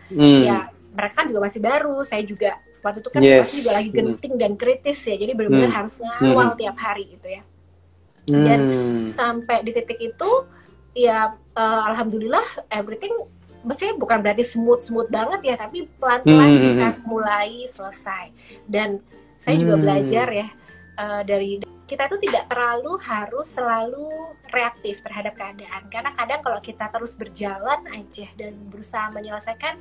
ya mereka kan juga masih baru. Saya juga waktu itu kan situasi juga lagi genting dan kritis ya, jadi benar-benar harus ngawal tiap hari gitu ya. Dan sampai di titik itu ya alhamdulillah everything, maksudnya bukan berarti smooth banget ya, tapi pelan-pelan bisa mulai selesai. Dan saya juga belajar ya dari kita tuh tidak terlalu harus selalu reaktif terhadap keadaan, karena kadang kalau kita terus berjalan aja dan berusaha menyelesaikan,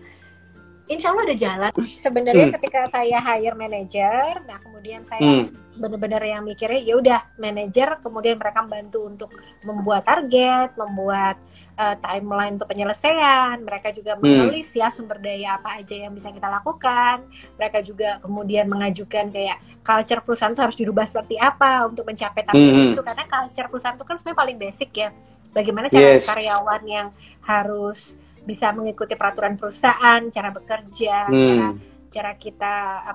insya Allah ada jalan. Sebenarnya ketika saya hire manager, nah kemudian saya benar-benar yang mikirnya ya udah manager, kemudian mereka membantu untuk membuat target, membuat timeline untuk penyelesaian. Mereka juga menulis ya sumber daya apa aja yang bisa kita lakukan. Mereka juga kemudian mengajukan kayak culture perusahaan itu harus dirubah seperti apa untuk mencapai target itu, karena culture perusahaan itu kan sebenarnya paling basic ya. Bagaimana cara karyawan yang harus bisa mengikuti peraturan perusahaan, cara bekerja, cara kita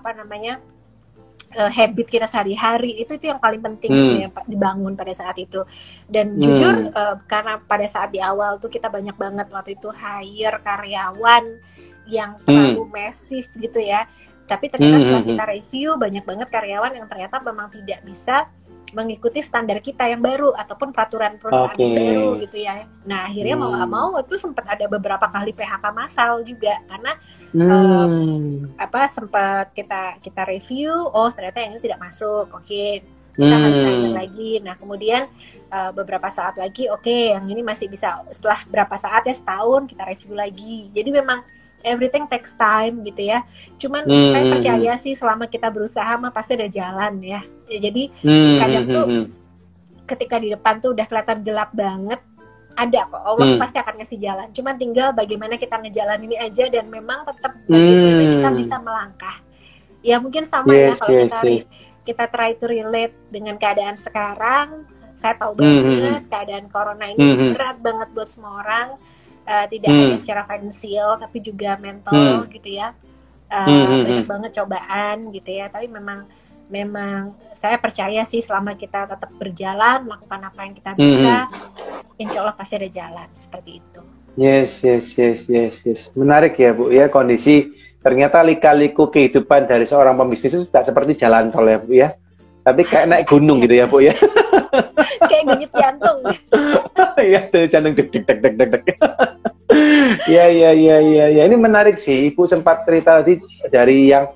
habit kita sehari-hari, itu yang paling penting sebenarnya dibangun pada saat itu. Dan jujur karena pada saat di awal tuh kita banyak banget waktu itu hire karyawan yang terlalu masif gitu ya. Tapi ternyata setelah kita review, banyak banget karyawan yang ternyata memang tidak bisa mengikuti standar kita yang baru ataupun peraturan perusahaan yang baru gitu ya. Nah akhirnya mau nggak mau itu sempat ada beberapa kali PHK massal juga karena sempat kita review, oh ternyata yang ini tidak masuk, kita harus hire lagi. Nah kemudian beberapa saat lagi, yang ini masih bisa, setelah berapa saat ya, setahun kita review lagi. Jadi memang everything takes time gitu ya. Cuman saya percaya sih selama kita berusaha mah pasti ada jalan ya. Jadi kadang tuh ketika di depan tuh udah kelihatan gelap banget, ada kok Allah pasti akan ngasih jalan. Cuman tinggal bagaimana kita ngejalan ini aja, dan memang tetap bagaimana kita bisa melangkah. Ya mungkin sama ya kalau kita try to relate dengan keadaan sekarang. Saya tahu banget keadaan corona ini berat banget buat semua orang. Tidak hanya secara finansial tapi juga mental gitu ya. Banyak banget cobaan gitu ya, tapi memang saya percaya sih selama kita tetap berjalan, melakukan apa yang kita bisa, insya Allah pasti ada jalan seperti itu. Yes. Menarik ya Bu ya, kondisi ternyata lika-liku kehidupan dari seorang pembisnis itu tidak seperti jalan tol ya Bu ya, tapi kayak naik gunung gitu ya Bu ya. Kayak denyut jantung. Iya, jantung deg. Ya. Ini menarik sih. Ibu sempat cerita tadi dari yang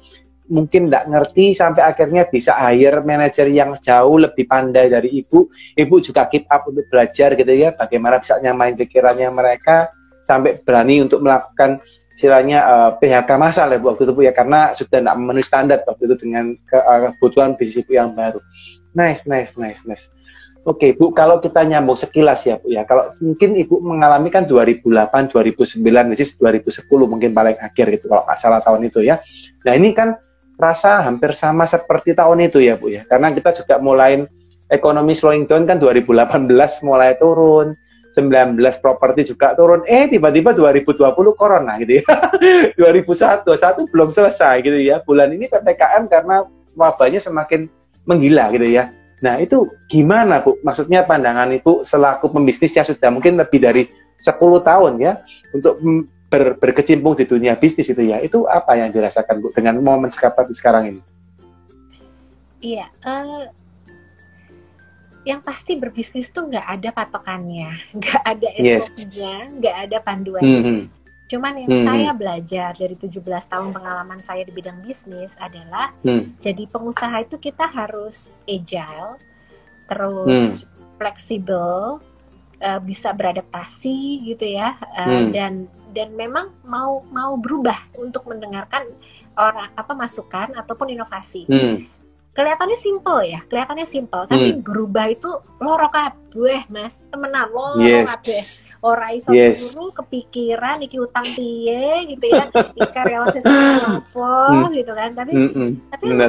mungkin nggak ngerti sampai akhirnya bisa hire manajer yang jauh lebih pandai dari ibu. Ibu juga keep up untuk belajar gitu ya. Bagaimana bisa nyamain pikirannya mereka sampai berani untuk melakukan istilahnya PHK massal ya Bu waktu itu Bu ya, karena sudah tidak memenuhi standar waktu itu dengan kebutuhan bisnis ibu yang baru. Nice. Oke Bu, kalau kita nyambung sekilas ya Bu ya, kalau mungkin Ibu mengalami kan 2008, 2009, which is 2010 mungkin paling akhir gitu kalau nggak salah tahun itu ya. Nah ini kan rasa hampir sama seperti tahun itu ya Bu ya, karena kita juga mulai ekonomi slowing down kan 2018 mulai turun, 19 properti juga turun, tiba-tiba 2020 corona gitu ya. 2021 belum selesai gitu ya, bulan ini PPKM karena wabahnya semakin menggila gitu ya. Nah itu gimana Bu? Maksudnya pandangan Ibu selaku pembisnis yang sudah mungkin lebih dari 10 tahun ya untuk berkecimpung di dunia bisnis itu ya, itu apa yang dirasakan Bu dengan momen seperti sekarang ini? Iya, yang pasti berbisnis tuh nggak ada patokannya, nggak ada SOP-nya, nggak ada panduannya. Cuman yang saya belajar dari 17 tahun pengalaman saya di bidang bisnis adalah jadi pengusaha itu kita harus agile, terus fleksibel, bisa beradaptasi gitu ya, dan dan memang mau berubah untuk mendengarkan orang masukan ataupun inovasi. Kelihatannya simple, tapi berubah itu loro kabeh, Mas. Temenan loro kabeh. Ora iso turu kepikiran iki utang piye gitu ya. Iki karyawan sesuatu apa gitu kan. Tapi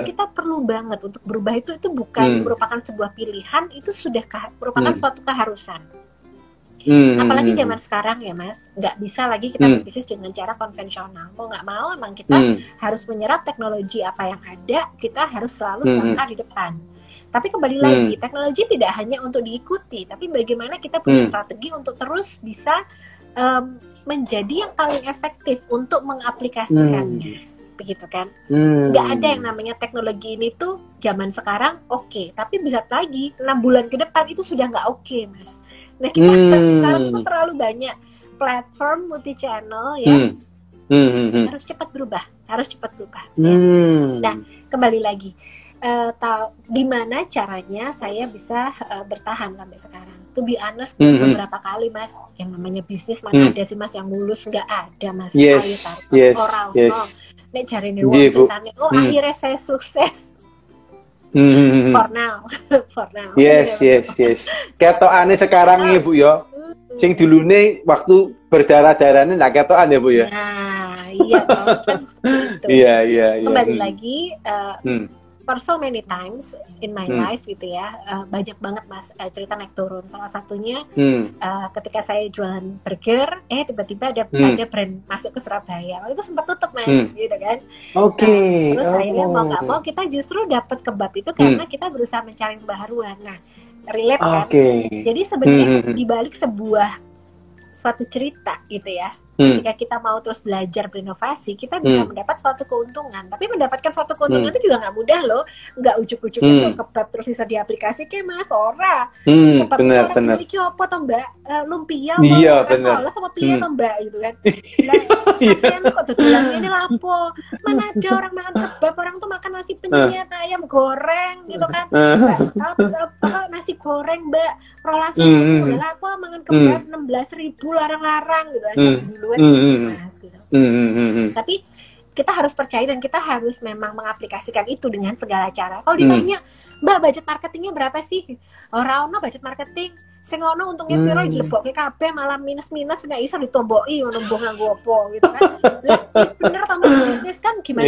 kita perlu banget untuk berubah itu bukan merupakan sebuah pilihan, itu sudah merupakan suatu keharusan. Apalagi zaman sekarang ya Mas, nggak bisa lagi kita berbisnis dengan cara konvensional. Mau nggak mau emang kita harus menyerap teknologi apa yang ada, kita harus selalu selangkah di depan. Tapi kembali lagi, teknologi tidak hanya untuk diikuti, tapi bagaimana kita punya strategi untuk terus bisa menjadi yang paling efektif untuk mengaplikasikannya. Begitu kan? Nggak ada yang namanya teknologi ini tuh zaman sekarang oke, tapi bisa lagi 6 bulan ke depan itu sudah nggak oke, Mas. Nah kita sekarang tuh terlalu banyak platform multi channel ya, harus cepat berubah. Ya. Nah kembali lagi, gimana caranya saya bisa bertahan sampai sekarang? To be honest, beberapa kali Mas, yang namanya bisnis mana ada sih Mas yang mulus, nggak ada Mas. Orang nek jarine wong ceritane, akhirnya saya sukses. For now. Yes. Ketokane sekarang ya Bu ya. Sing dulune waktu berdarah-darahnya nggak ketokan ya Bu ya. Nah, iya kan seperti itu. Iya. Kembali lagi for so many times in my life gitu ya, banyak banget Mas cerita naik turun. Salah satunya ketika saya jualan burger, tiba-tiba ada brand masuk ke Surabaya. Waktu itu sempat tutup Mas, gitu kan. Terus akhirnya mau nggak mau kita justru dapat kebab itu karena kita berusaha mencari pembaharuan. Nah, relate kan. Jadi sebenarnya dibalik suatu cerita gitu ya. Ketika kita mau terus belajar berinovasi, kita bisa mendapat suatu keuntungan. Tapi mendapatkan suatu keuntungan itu juga nggak mudah loh. Nggak ujuk-ujuk kebab terus bisa diaplikasikan Mas, ora. Kebab itu orang memiliki apa toh Mbak? Lumpia apa? Sama pia toh Mbak gitu kan. Sampean kok dodolan ini lapo? Mana ada orang makan kebab, orang tuh makan nasi penyet, ayam goreng gitu kan. Nasi goreng Mbak, rolasi udah lapo mangan kebab 16.000 larang-larang gitu aja dulu. Mas, gitu. Tapi kita harus percaya dan kita harus memang mengaplikasikan itu dengan segala cara. Kalau ditanya, Mbak budget marketingnya berapa sih? Orang ono budget marketing, sing ono untungnya piro dilebokke kabeh malah minus-minus nek iso ditomboki ngono mbok nganggo apa gitu kan. Lah bener tambah bisnis kan gimana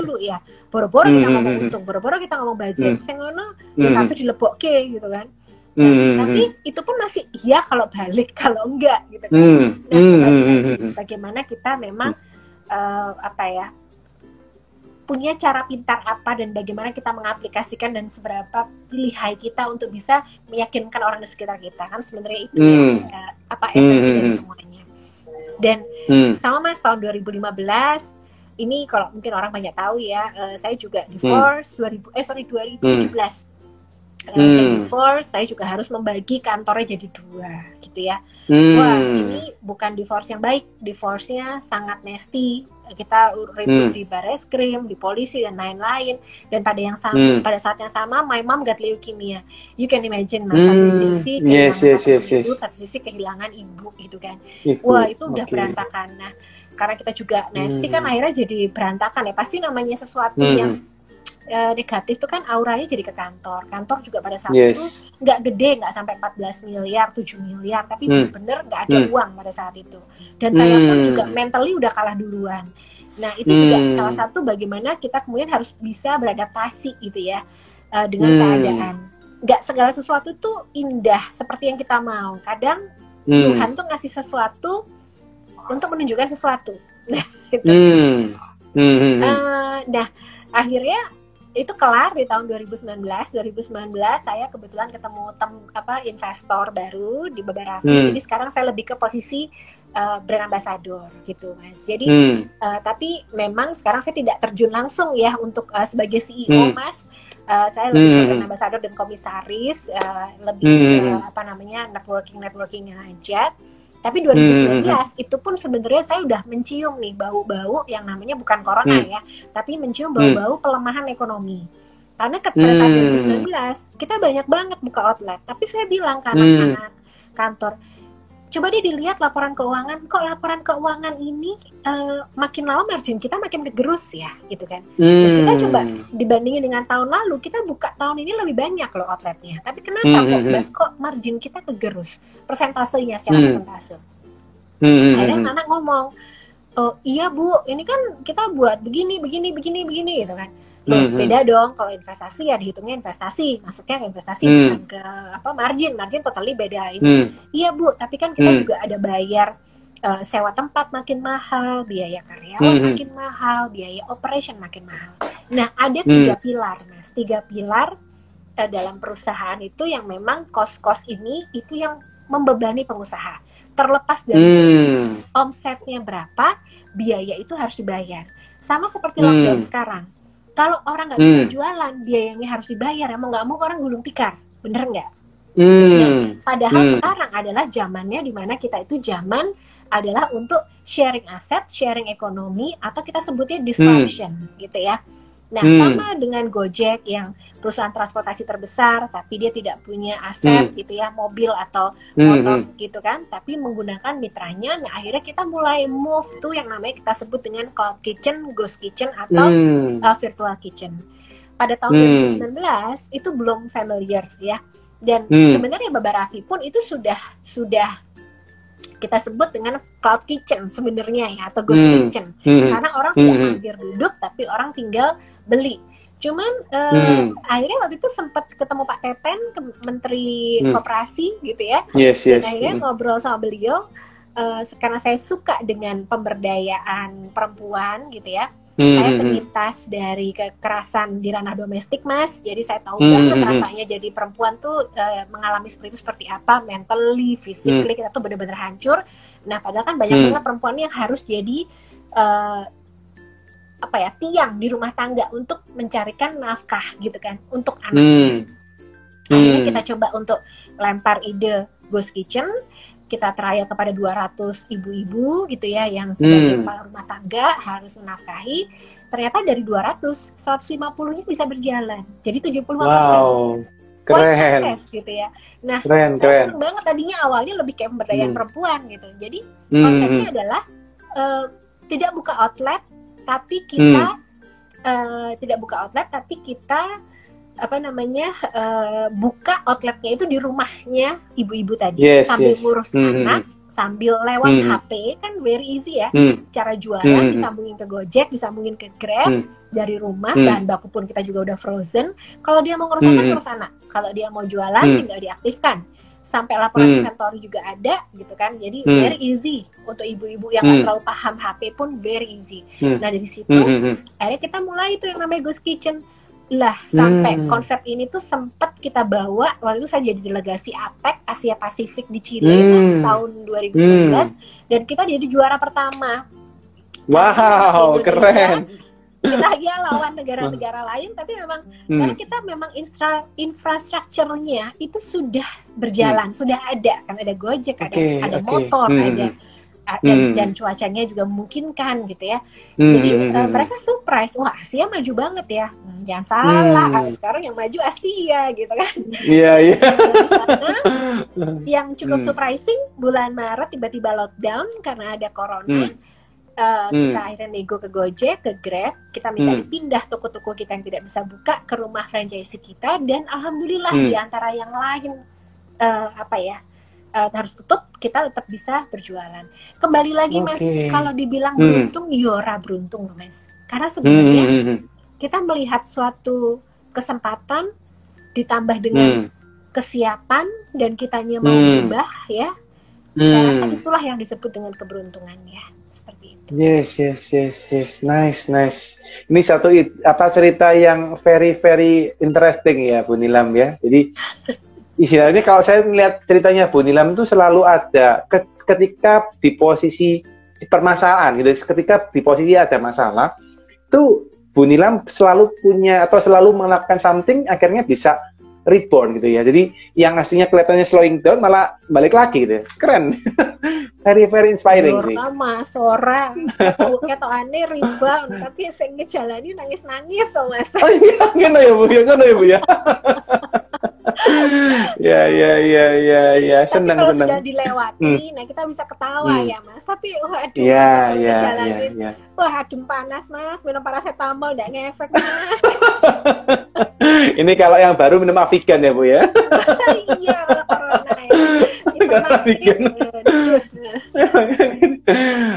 dulu ya. Boro-boro kita ngomong untung, boro-boro kita ngomong budget, sing ono ya kabeh dilebokke gitu kan. Tapi itu pun masih iya kalau balik, kalau enggak gitu kan. Bagaimana kita memang punya cara pintar apa dan bagaimana kita mengaplikasikan dan seberapa lihai kita untuk bisa meyakinkan orang di sekitar kita, kan sebenarnya itu esensi dari semuanya. Dan sama Mas, tahun 2015 ini kalau mungkin orang banyak tahu ya, saya juga divorce 2017. Saya juga harus membagi kantornya jadi 2 gitu ya. Wah, ini bukan divorce yang baik, divorce-nya sangat nasty. Kita ribut di bareskrim, di polisi dan lain-lain. Dan pada saat yang sama, my mom got leukemia. You can imagine Mas, satu sisi kehilangan ibu, satu sisi kehilangan ibu gitu kan. Wah, itu udah berantakan. Nah, karena kita juga nasty kan akhirnya jadi berantakan ya. Pasti namanya sesuatu yang negatif itu kan auranya jadi ke kantor juga pada saat itu nggak gede, nggak sampai 14 miliar, 7 miliar, tapi bener-bener nggak ada uang pada saat itu, dan saya pun juga mentally udah kalah duluan. Nah itu juga salah satu bagaimana kita kemudian harus bisa beradaptasi gitu ya dengan keadaan. Nggak segala sesuatu tuh indah seperti yang kita mau, kadang Tuhan tuh ngasih sesuatu untuk menunjukkan sesuatu. Gitu. Nah akhirnya itu kelar di tahun 2019 saya kebetulan ketemu investor baru di Babarafi. Jadi sekarang saya lebih ke posisi brand ambassador gitu Mas. Jadi tapi memang sekarang saya tidak terjun langsung ya untuk sebagai CEO Mas. Saya lebih ke brand ambassador dan komisaris, lebih networking aja. Tapi 2019 itu pun sebenarnya saya udah mencium nih bau-bau yang namanya bukan corona ya, tapi mencium bau-bau pelemahan ekonomi. Karena pada saat 2019 kita banyak banget buka outlet, tapi saya bilang ke anak-anak kantor, coba deh dilihat laporan keuangan, kok laporan keuangan ini makin lama margin kita makin kegerus ya, gitu kan. Dan kita coba dibandingin dengan tahun lalu, kita buka tahun ini lebih banyak loh outletnya. Tapi kenapa kok margin kita kegerus? Persentasenya secara persentase. Akhirnya anak ngomong, oh iya Bu, ini kan kita buat begini gitu kan. Loh, beda dong kalau investasi ya dihitungnya investasi, masuknya ke investasi bukan ke margin totally beda ini. Iya Bu, tapi kan kita juga ada bayar sewa tempat makin mahal, biaya karyawan makin mahal, biaya operation makin mahal. Nah, ada 3 pilar, Mas. 3 pilar dalam perusahaan itu yang memang cost ini itu yang membebani pengusaha. Terlepas dari omsetnya berapa, biaya itu harus dibayar. Sama seperti lockdown sekarang. Kalau orang nggak bisa jualan, biayanya harus dibayar. Mau nggak mau orang gulung tikar, bener nggak? Ya, padahal sekarang adalah zamannya dimana kita itu zaman adalah untuk sharing aset, sharing ekonomi, atau kita sebutnya disruption, gitu ya. Nah, sama dengan Gojek yang perusahaan transportasi terbesar, tapi dia tidak punya aset gitu ya, mobil atau motor gitu kan, tapi menggunakan mitranya. Nah, akhirnya kita mulai move tuh yang namanya kita sebut dengan cloud kitchen, ghost kitchen, atau virtual kitchen. Pada tahun 2019 itu belum familiar ya. Dan sebenarnya Baba Raffi pun itu sudah kita sebut dengan cloud kitchen sebenarnya ya, atau ghost kitchen, karena orang tidak hampir duduk tapi orang tinggal beli. Cuman akhirnya waktu itu sempat ketemu Pak Teten, Menteri Koperasi gitu ya. Dan akhirnya ngobrol sama beliau, karena saya suka dengan pemberdayaan perempuan gitu ya. Saya penyintas dari kekerasan di ranah domestik, Mas. Jadi saya tahu banget rasanya jadi perempuan tuh mengalami seperti itu seperti apa, mentally, physically kita tuh benar-benar hancur. Nah, padahal kan banyak banget perempuan yang harus jadi tiang di rumah tangga untuk mencarikan nafkah gitu kan untuk anaknya. Akhirnya kita coba untuk lempar ide ghost kitchen. Kita trial kepada 200 ibu-ibu gitu ya yang sebagai kepala rumah tangga harus menafkahi. Ternyata dari 200, 150-nya bisa berjalan. Jadi 75%. Wow, keren. Sukses gitu ya. Nah, keren. Saya senang banget tadinya awalnya lebih kayak pemberdayaan perempuan gitu. Jadi konsepnya adalah tidak buka outlet, tapi kita buka outletnya itu di rumahnya ibu-ibu tadi, sambil ngurus anak, sambil lewat HP, kan very easy ya, cara jualan disambungin ke Gojek, disambungin ke Grab, dari rumah, bahan baku pun kita juga udah frozen. Kalau dia mau ngurus anak, kalau dia mau jualan tinggal diaktifkan, sampai laporan inventory juga ada gitu kan, jadi very easy untuk ibu-ibu yang nggak terlalu paham HP pun very easy. Nah, dari situ akhirnya kita mulai itu yang namanya Ghost Kitchen lah, sampai konsep ini tuh sempat kita bawa waktu itu saya jadi delegasi APEC Asia Pasifik di Chile tahun 2019 dan kita jadi juara pertama. Wow, keren. Kita ya lawan negara-negara lain, tapi memang karena kita memang infrastrukturnya itu sudah berjalan, sudah ada kan, ada Gojek, ada motor, ada dan cuacanya juga memungkinkan gitu ya. Jadi mereka surprise, wah Asia maju banget ya. Jangan salah, sekarang yang maju Asia gitu kan. Iya. Yang cukup surprising, bulan Maret tiba-tiba lockdown karena ada corona. Kita akhirnya nego ke Gojek, ke Grab, kita minta dipindah toko-toko kita yang tidak bisa buka ke rumah franchise kita, dan alhamdulillah di antara yang lain harus tutup, kita tetap bisa berjualan. Kembali lagi Mas, kalau dibilang beruntung, yora beruntung loh Mas. Karena sebenarnya kita melihat suatu kesempatan ditambah dengan kesiapan dan kitanya mau berubah ya. Saya rasa itulah yang disebut dengan keberuntungan ya, seperti itu. Yes. Nice. Ini satu cerita yang very interesting ya, Bu Nilam ya. Jadi istilahnya kalau saya melihat ceritanya Bu Nilam itu selalu ada ketika di posisi permasalahan gitu, ketika di posisi ada masalah, itu Bu Nilam selalu punya atau selalu melakukan something akhirnya bisa reborn gitu ya. Jadi yang aslinya kelihatannya slowing down malah balik lagi gitu ya. Keren. very inspiring sih. Mas ora ketokane rebound tapi sing ngejalani nangis-nangis so Mas. Oh iya, ngono ya Bu ya. Ya. Senang. Tapi kalau sudah dilewati, nah kita bisa ketawa ya Mas. Tapi waduh, ya. Wah, adem panas Mas, minum paracetamol nggak ngefek Mas. Ini kalau yang baru minum Avigan ya Bu ya? Iya, kalau corona ya.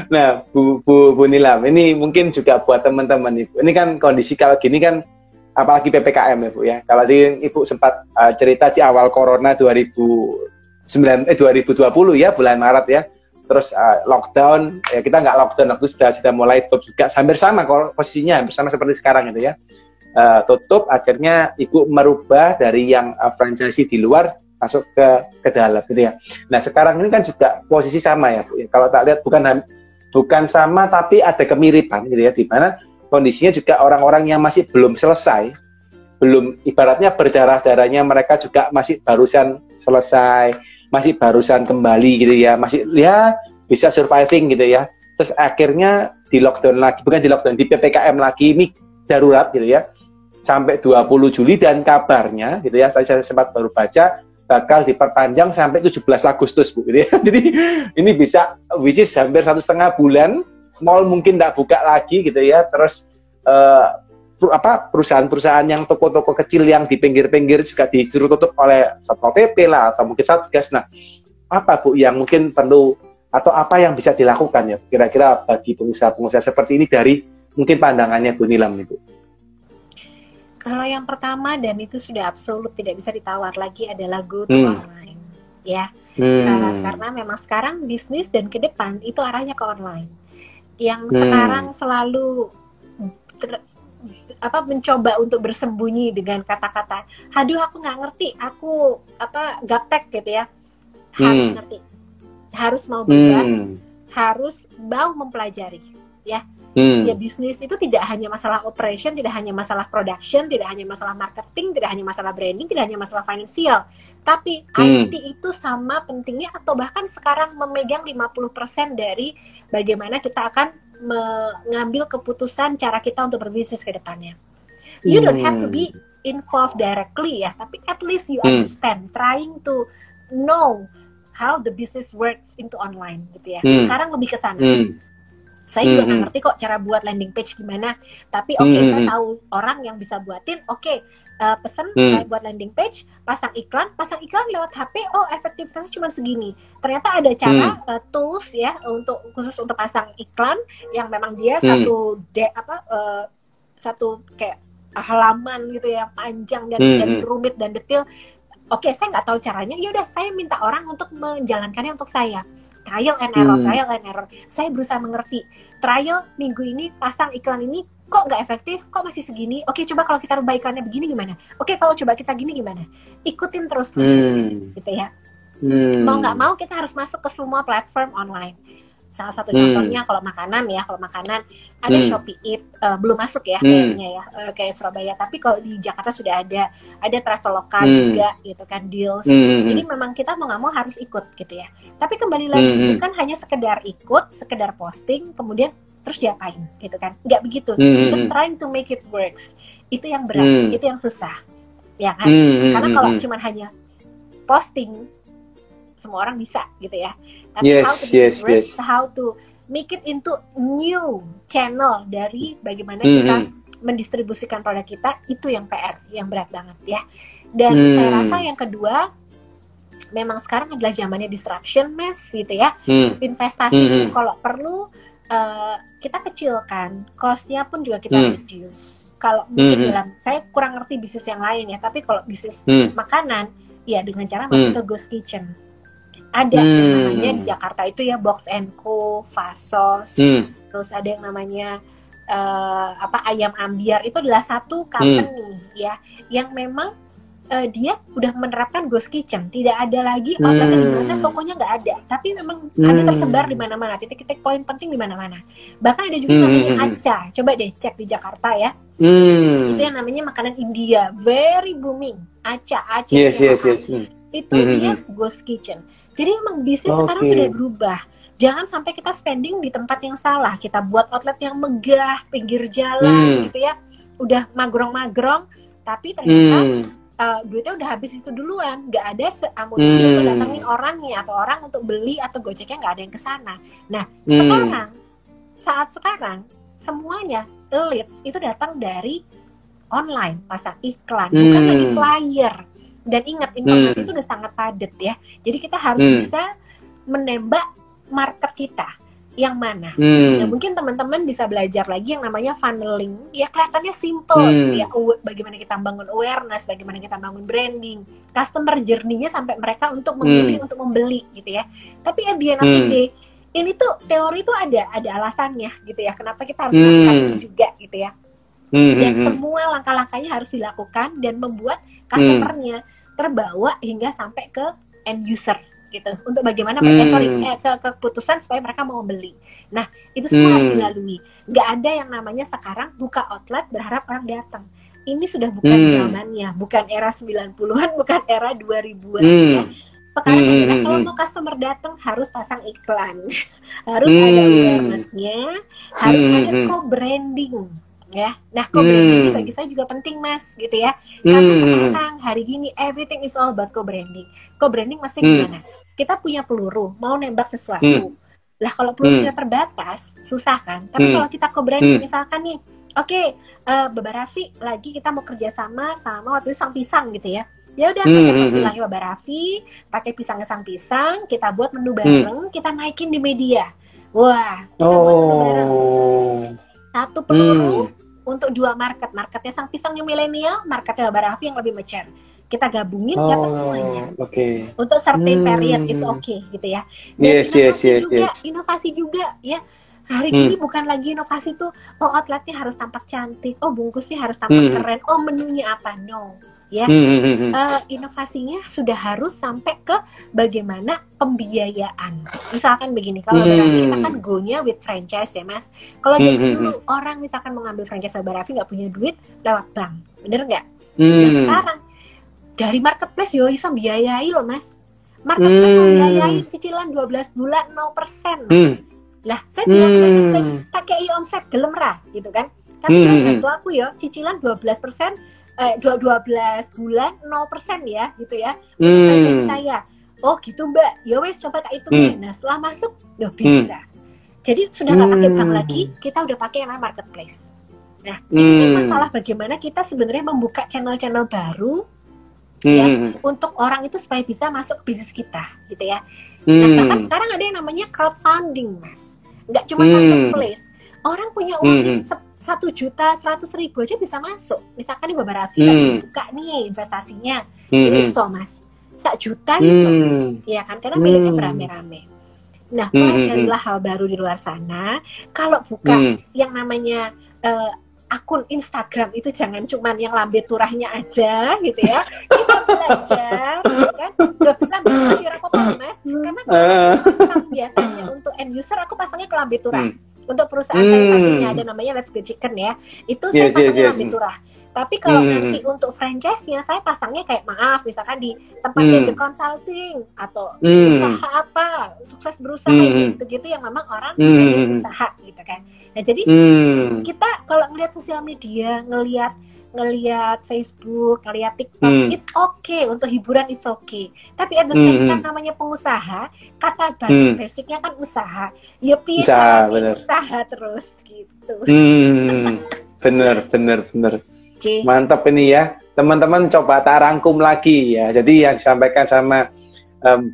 Nah, Bu Nilam, ini mungkin juga buat teman-teman Ibu. Ini kan kondisi kalau gini kan, apalagi PPKM ya Bu ya. Kalau Ibu sempat cerita di awal Corona 2020 ya, bulan Maret ya. Terus lockdown, ya kita nggak lockdown, waktu sudah mulai tutup juga. Hampir sama posisinya, hampir sama seperti sekarang gitu ya. Tutup, akhirnya Ibu merubah dari yang franchise di luar masuk ke dalam gitu ya. Nah sekarang ini kan juga posisi sama ya Bu. Kalau tak lihat bukan sama tapi ada kemiripan gitu ya, di mana kondisinya juga orang-orang yang masih belum selesai, belum ibaratnya berdarah-darahnya, mereka juga masih barusan selesai, masih barusan kembali gitu ya, masih ya bisa surviving gitu ya. Terus akhirnya di lockdown lagi, bukan di lockdown, di PPKM lagi, ini darurat gitu ya, sampai 20 Juli dan kabarnya gitu ya, tadi saya sempat baru baca, bakal diperpanjang sampai 17 Agustus Bu gitu ya. Jadi ini bisa, which is hampir 1,5 bulan, mall mungkin tidak buka lagi gitu ya. Terus perusahaan-perusahaan yang toko-toko kecil yang di pinggir-pinggir juga disuruh tutup oleh Satpol PP lah, atau mungkin Satgas. Nah, apa Bu yang mungkin perlu, atau apa yang bisa dilakukan ya kira-kira bagi pengusaha-pengusaha seperti ini dari mungkin pandangannya Bu Nilam nih Bu? Kalau yang pertama, dan itu sudah absolut tidak bisa ditawar lagi, adalah go to online, ya. Karena memang sekarang bisnis dan ke depan itu arahnya ke online. Yang sekarang selalu mencoba untuk bersembunyi dengan kata-kata, aduh aku nggak ngerti, aku gaptek gitu ya. Harus ngerti, harus mau berubah, harus mau mempelajari, ya. Ya bisnis itu tidak hanya masalah operation, tidak hanya masalah production, tidak hanya masalah marketing, tidak hanya masalah branding, tidak hanya masalah finansial, tapi IT itu sama pentingnya, atau bahkan sekarang memegang 50% dari bagaimana kita akan mengambil keputusan cara kita untuk berbisnis ke depannya. You don't have to be involved directly ya, tapi at least you understand, trying to know how the business works into online gitu ya. Sekarang lebih ke sana. Saya juga nggak ngerti kok cara buat landing page gimana, tapi saya tahu orang yang bisa buatin. Pesen buat landing page, pasang iklan lewat HP, efektivitasnya cuma segini. Ternyata ada cara tools ya khusus untuk pasang iklan yang memang dia satu kayak halaman gitu ya, panjang dan rumit dan detail. Saya nggak tahu caranya, ya udah saya minta orang untuk menjalankannya untuk saya. Trial and error. Saya berusaha mengerti. Trial minggu ini pasang iklan ini kok nggak efektif, kok masih segini. Coba kalau kita rubah iklannya begini gimana? Kalau coba kita gini gimana? Ikutin terus prosesnya, gitu ya. Mau nggak mau kita harus masuk ke semua platform online. Salah satu contohnya kalau makanan ada Shopee Eat, belum masuk ya kayaknya ya, kayak Surabaya, tapi kalau di Jakarta sudah ada Traveloka juga gitu kan, Deals. Jadi memang kita mau nggak mau harus ikut gitu ya. Tapi kembali lagi bukan hanya sekedar ikut, sekedar posting kemudian terus diapain gitu kan, nggak begitu. But trying to make it works, itu yang berat, itu yang susah ya kan. Karena kalau cuma hanya posting semua orang bisa gitu ya. Tapi how to make it into new channel dari bagaimana kita mendistribusikan produk kita, itu yang PR, yang berat banget ya. Dan saya rasa yang kedua, memang sekarang adalah zamannya disruption mas gitu ya. Investasi kalau perlu kita kecilkan, cost-nya pun juga kita reduce. Kalau mungkin saya kurang ngerti bisnis yang lain ya, tapi kalau bisnis makanan ya dengan cara masuk ke ghost kitchen. Ada yang namanya di Jakarta itu ya Box & Co, Fasos, terus ada yang namanya Ayam Ambiar. Itu adalah satu company ya yang memang dia udah menerapkan ghost kitchen. Tidak ada lagi outletnya di mana, tokonya nggak ada, tapi memang ada tersebar di mana-mana, titik-titik poin penting di mana-mana. Bahkan ada juga namanya Aca, coba deh cek di Jakarta ya. Itu yang namanya makanan India, very booming. Aca yes. Itu dia ghost kitchen. Jadi emang bisnis sekarang sudah berubah. Jangan sampai kita spending di tempat yang salah. Kita buat outlet yang megah, pinggir jalan gitu ya. Udah magrong-magrong, tapi ternyata duitnya udah habis itu duluan, nggak ada amunisi untuk datangin orangnya atau orang untuk beli atau gojeknya, nggak ada yang kesana. Nah saat sekarang semuanya leads itu datang dari online, pasang iklan, bukan lagi flyer. Dan ingat, informasi itu udah sangat padat ya, jadi kita harus bisa menembak market kita yang mana. Nah, mungkin teman-teman bisa belajar lagi yang namanya funneling. Ya kelihatannya simple gitu ya. Bagaimana kita bangun awareness, bagaimana kita bangun branding, customer journey-nya sampai mereka untuk memilih, untuk membeli gitu ya. Tapi at the end of the day, ini tuh teori tuh ada alasannya gitu ya. Kenapa kita harus melakukan itu juga gitu ya. Dan semua langkah-langkahnya harus dilakukan dan membuat customer-nya terbawa hingga sampai ke end user gitu, untuk bagaimana keputusan supaya mereka mau beli. Nah, itu semua harus dilalui. Nggak ada yang namanya sekarang buka outlet berharap orang datang. Ini sudah bukan zamannya, bukan era 90-an, bukan era 2000-an ya. Sekarang adalah kalau mau customer datang harus pasang iklan, harus ada awareness-nya, harus ada co-branding. Ya, nah co-branding bagi saya juga penting Mas, gitu ya. Karena sekarang hari gini everything is all about co-branding. Co-branding maksudnya gimana? Kita punya peluru, mau nembak sesuatu. Lah kalau peluru kita terbatas, susah kan? Tapi kalau kita co-branding, misalkan nih, oke, Baba Raffi lagi kita mau kerjasama sama waktu itu Sang Pisang gitu ya. Ya udah, pakai bilangnya Baba Raffi, pakai pisangnya Sang Pisang, kita buat menu bareng, kita naikin di media. Wah, kita buat menu bareng. Satu peluru untuk dua marketnya Sang Pisang yang milenial, marketnya Baba Raffi yang lebih mature. Kita gabungin dapat semuanya. Untuk certain period it's okay gitu ya. Dan inovasi juga ya. Hari ini bukan lagi inovasi tuh, oh outletnya harus tampak cantik, oh bungkusnya harus tampak keren, oh menunya apa, no. Ya, inovasinya sudah harus sampai ke bagaimana pembiayaan. Misalkan begini, kalau Barafi kita kan go-nya with franchise ya Mas. Kalau dulu orang misalkan mau ngambil franchise Barafi nggak punya duit, lewat bank, bener nggak? Nah sekarang dari marketplace yo bisa biayai loh Mas. Marketplace membiayai cicilan 12 bulan 0% Mas. Lah saya bilang marketplace pakai omset gelem ra gitu kan. Tapi bantu aku yo cicilan 12% 12 bulan 0% ya gitu ya. Untuk saya. Oh gitu Mbak. Ya wes coba tak hitungin. Nah, setelah masuk udah bisa. Jadi sudah nggak pakai bank lagi, kita udah pakai yang namanya marketplace. Nah, ini kan masalah bagaimana kita sebenarnya membuka channel-channel baru ya untuk orang itu supaya bisa masuk ke bisnis kita gitu ya. Nah, bahkan sekarang ada yang namanya crowdfunding Mas. Nggak cuma marketplace. Orang punya uang 1.100.000 aja bisa masuk. Misalkan nih Baba Raffi lagi buka nih investasinya, iso Mas, 1 juta iso, ya kan? Karena miliknya berame-rame. Nah, pelajarilah hal baru di luar sana. Kalau buka yang namanya akun Instagram itu jangan cuman yang lambe turahnya aja gitu ya. Kita belajar, kan? Lambe turah aku Mas, karena pasang biasanya untuk end user aku pasangnya ke lambe turah. Untuk perusahaan saya satunya ada namanya Let's Go Chicken ya, itu saya pasangnya lambe turah. Tapi kalau nanti untuk franchise-nya saya pasangnya kayak maaf misalkan di tempat The Consulting atau usaha apa, sukses berusaha gitu-gitu yang memang orang usaha gitu kan. Nah jadi kita kalau ngelihat sosial media, ngelihat Facebook, ngelihat TikTok, it's okay untuk hiburan, it's okay. Tapi ada same namanya pengusaha, kata basicnya kan usaha. Ya bisa usaha terus gitu. Bener. Mantap ini ya. Teman-teman coba tak rangkum lagi ya. Jadi yang disampaikan sama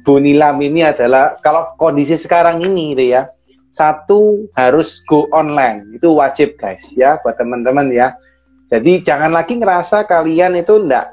Bu Nilam ini adalah kalau kondisi sekarang ini gitu ya. Satu, harus go online. Itu wajib guys ya buat teman-teman ya. Jadi jangan lagi ngerasa kalian itu nggak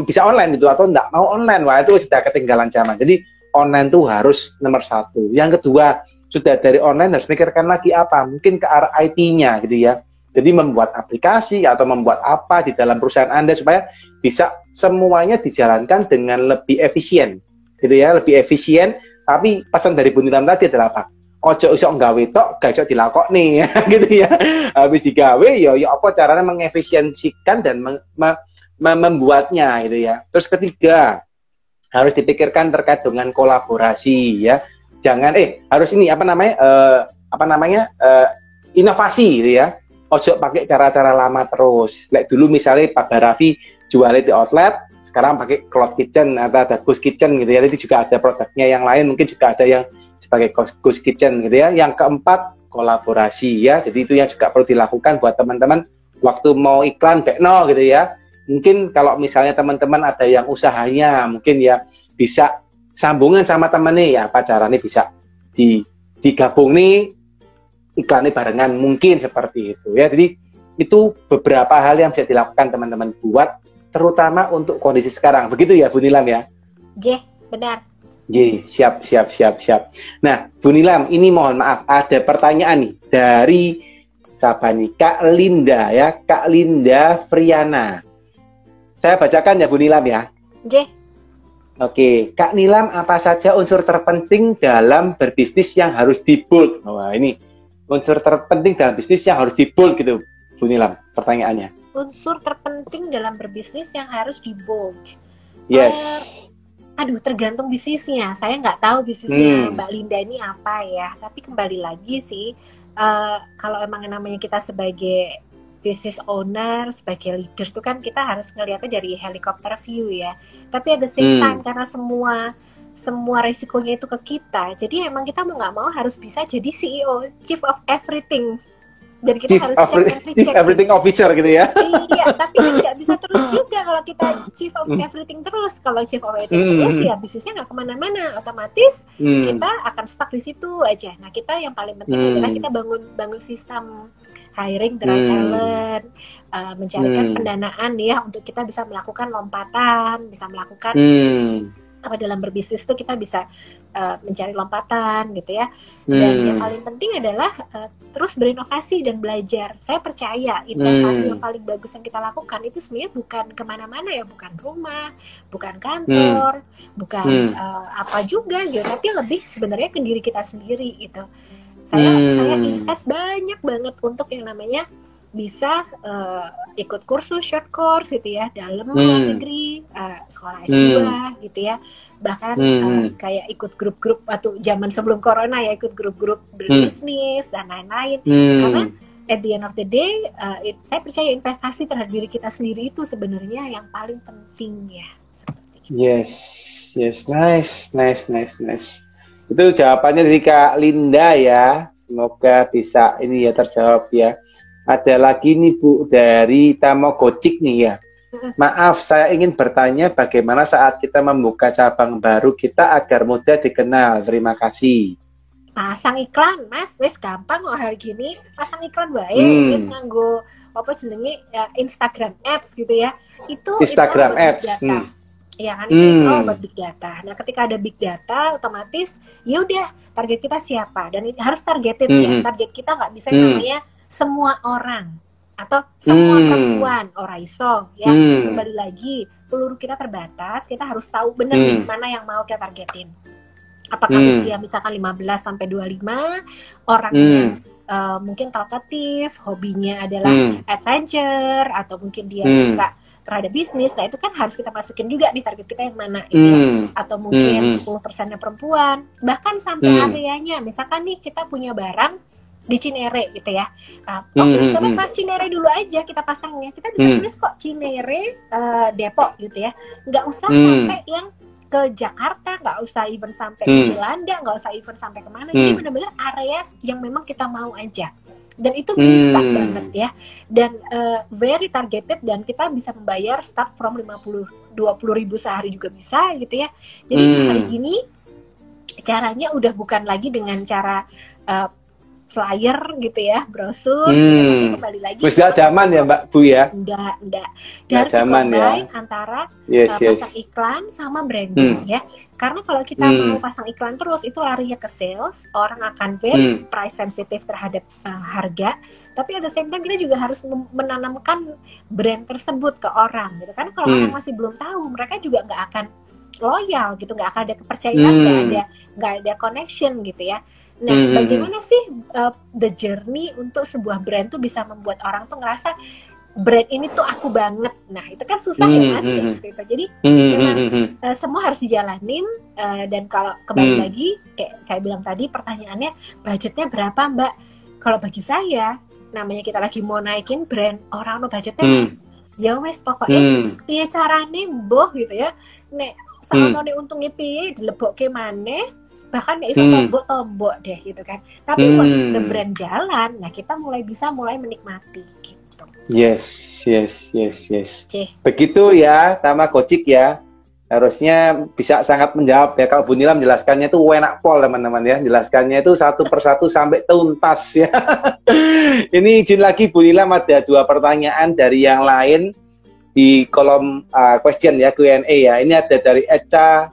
bisa online itu atau nggak mau online. Wah itu sudah ketinggalan zaman. Jadi online tuh harus nomor 1. Yang kedua, sudah dari online harus mikirkan lagi apa? Mungkin ke arah IT-nya gitu ya. Jadi membuat aplikasi atau membuat apa di dalam perusahaan Anda supaya bisa semuanya dijalankan dengan lebih efisien. Gitu ya, lebih efisien. Tapi pesan dari Bu Nilam tadi adalah apa? Ojo iso nggawe tok, gak iso dilakoni gitu ya. Habis digawe ya apa caranya mengefisiensikan dan membuatnya gitu ya. Terus ketiga, harus dipikirkan terkait dengan kolaborasi ya. Jangan harus ini inovasi gitu ya. Ojo pakai cara-cara lama terus. Like dulu misalnya Pak Barafi jualnya di outlet, sekarang pakai cloud kitchen atau ada ghost kitchen gitu ya. Jadi juga ada produknya yang lain, mungkin juga ada yang sebagai ghost kitchen gitu ya. Yang keempat, kolaborasi ya. Jadi itu yang juga perlu dilakukan buat teman-teman waktu mau iklan kayak gitu ya. Mungkin kalau misalnya teman-teman ada yang usahanya, mungkin ya bisa sambungan sama temennya ya, apa caranya bisa digabung nih iklannya barengan, mungkin seperti itu ya. Jadi itu beberapa hal yang bisa dilakukan teman-teman buat terutama untuk kondisi sekarang. Begitu ya Bu Nilam ya? J, benar. J, siap. Nah Bu Nilam, ini mohon maaf ada pertanyaan nih dari siapa nih? Kak Linda ya, Kak Linda Friana. Saya bacakan ya Bu Nilam ya. J. Oke, Kak Nilam, apa saja unsur terpenting dalam berbisnis yang harus di-bold? Wah, ini unsur terpenting dalam bisnis yang harus di-bold gitu, Bu Nilam, pertanyaannya. Unsur terpenting dalam berbisnis yang harus di-bold? Yes. Tergantung bisnisnya. Saya nggak tahu bisnisnya Mbak Linda ini apa ya. Tapi kembali lagi sih, kalau emang namanya kita sebagai business owner, sebagai leader tuh kan kita harus ngelihatnya dari helicopter view ya. Tapi at the same time karena semua resikonya itu ke kita, jadi emang kita mau nggak mau harus bisa jadi CEO, chief of everything. Dan kita harus chief everything officer gitu ya. Iya, tapi kan nggak bisa terus juga kalau kita chief of everything terus. Kalau chief of everything terus ya bisnisnya nggak kemana-mana, otomatis kita akan stuck di situ aja. Nah kita yang paling penting adalah kita bangun sistem hiring the right talent, mencarikan pendanaan ya untuk kita bisa melakukan lompatan, bisa melakukan dalam berbisnis tuh kita bisa mencari lompatan gitu ya. Dan yang paling penting adalah terus berinovasi dan belajar. Saya percaya investasi yang paling bagus yang kita lakukan itu sebenarnya bukan kemana-mana ya, bukan rumah, bukan kantor, bukan apa juga gitu, tapi lebih sebenarnya ke diri kita sendiri gitu. Saya invest banyak banget untuk yang namanya bisa ikut kursus short course gitu ya dalam luar negeri, sekolah S2 gitu ya, bahkan kayak ikut grup-grup atau zaman sebelum corona ya, ikut grup-grup berbisnis dan lain-lain. Karena at the end of the day saya percaya investasi terhadap diri kita sendiri itu sebenarnya yang paling penting ya, seperti itu. Yes, nice. Itu jawabannya dari Kak Linda ya. Semoga bisa ini ya terjawab ya. Ada lagi nih Bu dari Tamogocik nih ya. Maaf, saya ingin bertanya bagaimana saat kita membuka cabang baru kita agar mudah dikenal. Terima kasih. Pasang iklan, Mas. Wes gampang kok hari gini. Pasang iklan baik. Wes nganggo apa jenenge Instagram Ads gitu ya. Itu Instagram Ads. Ya kan, itu all about big data. Nah, ketika ada big data, otomatis ya udah target kita siapa dan harus targeted ya. Target kita nggak bisa namanya semua orang atau semua perempuan, oraiso ya. Kembali lagi, peluru kita terbatas, kita harus tahu benar nih mana yang mau kita targetin. Apakah usia misalkan 15 sampai 25, orangnya mungkin talkatif, hobinya adalah adventure, atau mungkin dia suka terhadap bisnis. Nah itu kan harus kita masukin juga di target kita yang mana gitu ya. Atau mungkin 10%-nya perempuan, bahkan sampai areanya. Misalkan nih kita punya barang di Cinere gitu ya. Kita pakai Cinere dulu aja kita pasangnya. Kita bisa tulis kok Cinere Depok gitu ya. Nggak usah sampai yang ke Jakarta, nggak usah even sampai ke Belanda, nggak usah even sampai kemana. Jadi benar-benar area yang memang kita mau aja. Dan itu bisa banget ya. Dan very targeted, dan kita bisa membayar start from 20 ribu sehari juga bisa gitu ya. Jadi hari gini caranya udah bukan lagi dengan cara flyer gitu ya, brosur, gitu, kembali lagi. Sudah zaman ya Mbak Bu ya? Enggak. Harus combine antara pasang iklan sama branding ya. Karena kalau kita mau pasang iklan terus, itu larinya ke sales, orang akan very price sensitive terhadap harga. Tapi at the same time kita juga harus menanamkan brand tersebut ke orang gitu. Karena kalau orang masih belum tahu, mereka juga nggak akan loyal gitu, nggak akan ada kepercayaan, nggak ada connection gitu ya. Nah, bagaimana sih the journey untuk sebuah brand tuh bisa membuat orang tuh ngerasa brand ini tuh aku banget. Nah, itu kan susah ya Mas gitu. Jadi memang semua harus dijalanin, dan kalau kembali lagi kayak saya bilang tadi, pertanyaannya budgetnya berapa Mbak? Kalau bagi saya, namanya kita lagi mau naikin brand, orang no budgetnya Mas. Ya wes pokoknya piye carane mbuh gitu ya. Nek saonone untungnya piye dilebokke maneh, bahkan nek iso tombok-tombok deh gitu kan. Tapi once the brand jalan, nah kita mulai menikmati gitu. Yes. Begitu ya, Tamagotchi ya. Harusnya bisa sangat menjawab ya. Kalau Bu Nila menjelaskannya itu enak pol teman-teman ya. Jelaskannya itu satu persatu sampai tuntas ya. Ini izin lagi Bu Nila ada 2 pertanyaan dari yang lain di kolom question ya, Q&A ya. Ini ada dari Eca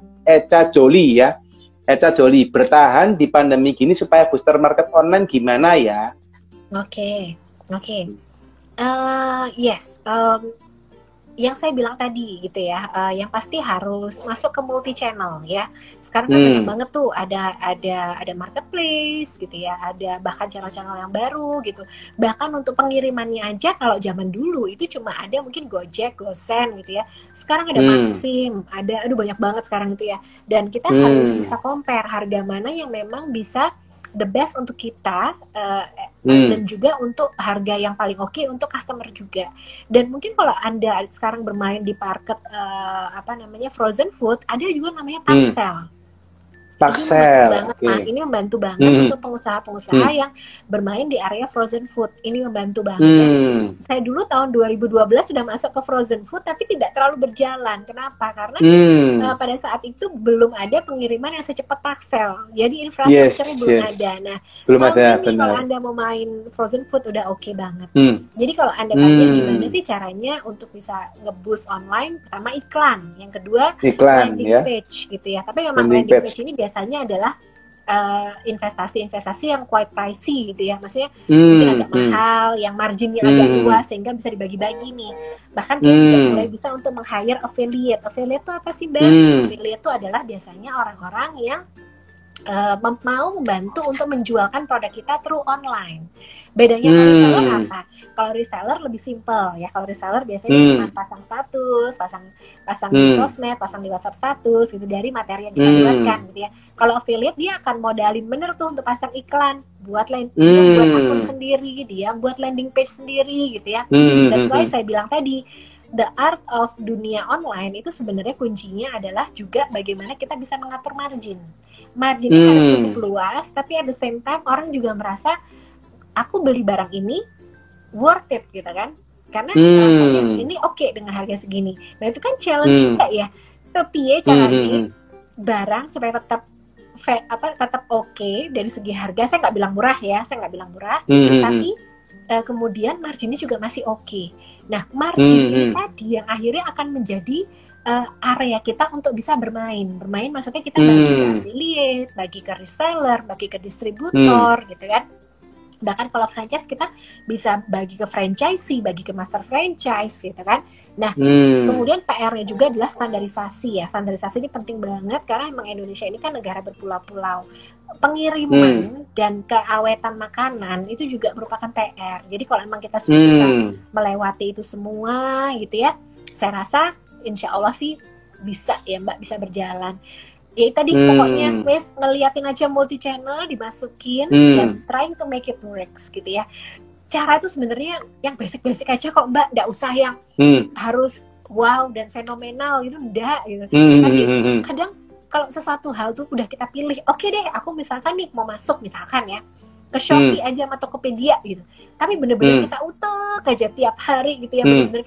Joli ya. Eca Joli, bertahan di pandemi gini supaya booster market online gimana ya? Oke. Yes. Yang saya bilang tadi gitu ya, yang pasti harus masuk ke multi channel ya. Sekarang kan banyak banget tuh ada marketplace gitu ya, ada bahkan channel-channel yang baru gitu. Bahkan untuk pengirimannya aja kalau zaman dulu itu cuma ada mungkin Gojek, GoSend gitu ya. Sekarang ada Maxim, ada banyak banget sekarang itu ya. Dan kita harus bisa compare harga mana yang memang bisa the best untuk kita dan juga untuk harga yang paling oke untuk customer juga. Dan mungkin kalau Anda sekarang bermain di market frozen food, ada juga namanya Paxel. Ini membantu banget untuk pengusaha-pengusaha yang bermain di area frozen food. Ini membantu banget. Saya dulu tahun 2012 sudah masuk ke frozen food, tapi tidak terlalu berjalan. Kenapa? Karena pada saat itu belum ada pengiriman yang secepat Paxel. Jadi infrastrukturnya belum ada. Nah, kalau Anda mau main frozen food udah oke banget. Jadi kalau Anda tanya gimana sih caranya untuk bisa nge-boost online, pertama iklan, yang kedua landing page gitu ya. Tapi memang landing page ini biasanya adalah investasi yang quite pricey gitu ya, maksudnya mungkin agak mahal, yang marginnya agak luas sehingga bisa dibagi-bagi nih. Bahkan kita juga mulai bisa untuk meng-hire affiliate. Affiliate itu apa sih, Mbak? Affiliate itu adalah biasanya orang-orang yang mau membantu untuk menjualkan produk kita through online. Bedanya sama reseller apa? Kalau reseller lebih simple ya. Kalau reseller biasanya cuma pasang status, pasang di sosmed, pasang di WhatsApp status gitu dari materi yang kita buatkan gitu ya. Kalau affiliate dia akan modalin bener tuh untuk pasang iklan, buat buat akun sendiri, dia buat landing page sendiri gitu ya. That's why saya bilang tadi, the art of dunia online itu sebenarnya kuncinya adalah juga bagaimana kita bisa mengatur margin. Marginnya harus cukup luas, tapi at the same time orang juga merasa aku beli barang ini worth it gitu kan, karena rasanya ini oke dengan harga segini. Nah itu kan challenge juga ya, tapi ya caranya barang supaya tetap oke dari segi harga. Saya nggak bilang murah ya, tapi kemudian marginnya juga masih oke. Nah margin ini tadi yang akhirnya akan menjadi area kita untuk bisa bermain maksudnya kita bagi ke affiliate, bagi ke reseller, bagi ke distributor gitu kan. Bahkan kalau franchise kita bisa bagi ke franchisee, bagi ke master franchise gitu kan. Nah kemudian PR-nya juga adalah standarisasi ya. Standarisasi ini penting banget karena emang Indonesia ini kan negara berpulau-pulau. Pengiriman dan keawetan makanan itu juga merupakan PR. Jadi kalau emang kita sudah bisa melewati itu semua gitu ya, saya rasa insya Allah sih bisa ya Mbak, bisa berjalan. Ya tadi pokoknya wes ngeliatin aja multi channel, dimasukin dan trying to make it works gitu ya. Cara itu sebenarnya yang basic aja kok Mbak, nggak usah yang harus wow dan fenomenal gitu, enggak gitu. Tapi kadang kalau sesuatu hal tuh udah kita pilih, oke deh aku misalkan nih mau masuk misalkan ya ke Shopee aja sama Tokopedia gitu. Tapi bener-bener kita utek aja tiap hari gitu ya, bener-bener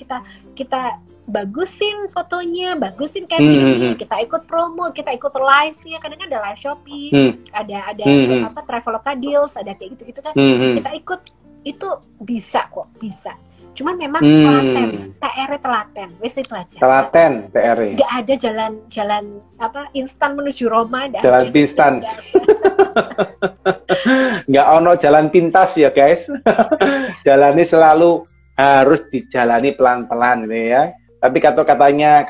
kita bagusin fotonya, bagusin captionnya, kita ikut promo, kita ikut live-nya, kadang ada live Shopee, ada Traveloka Deals, ada kayak gitu-gitu kan, kita ikut, itu bisa kok, bisa. Cuman memang PR-nya telaten, wes itu aja. Telaten PR-nya. Gak ada jalan instan menuju Roma, jalan instan. Nggak ono jalan pintas ya guys. Jalannya selalu harus dijalani pelan-pelan gitu ya. Tapi katanya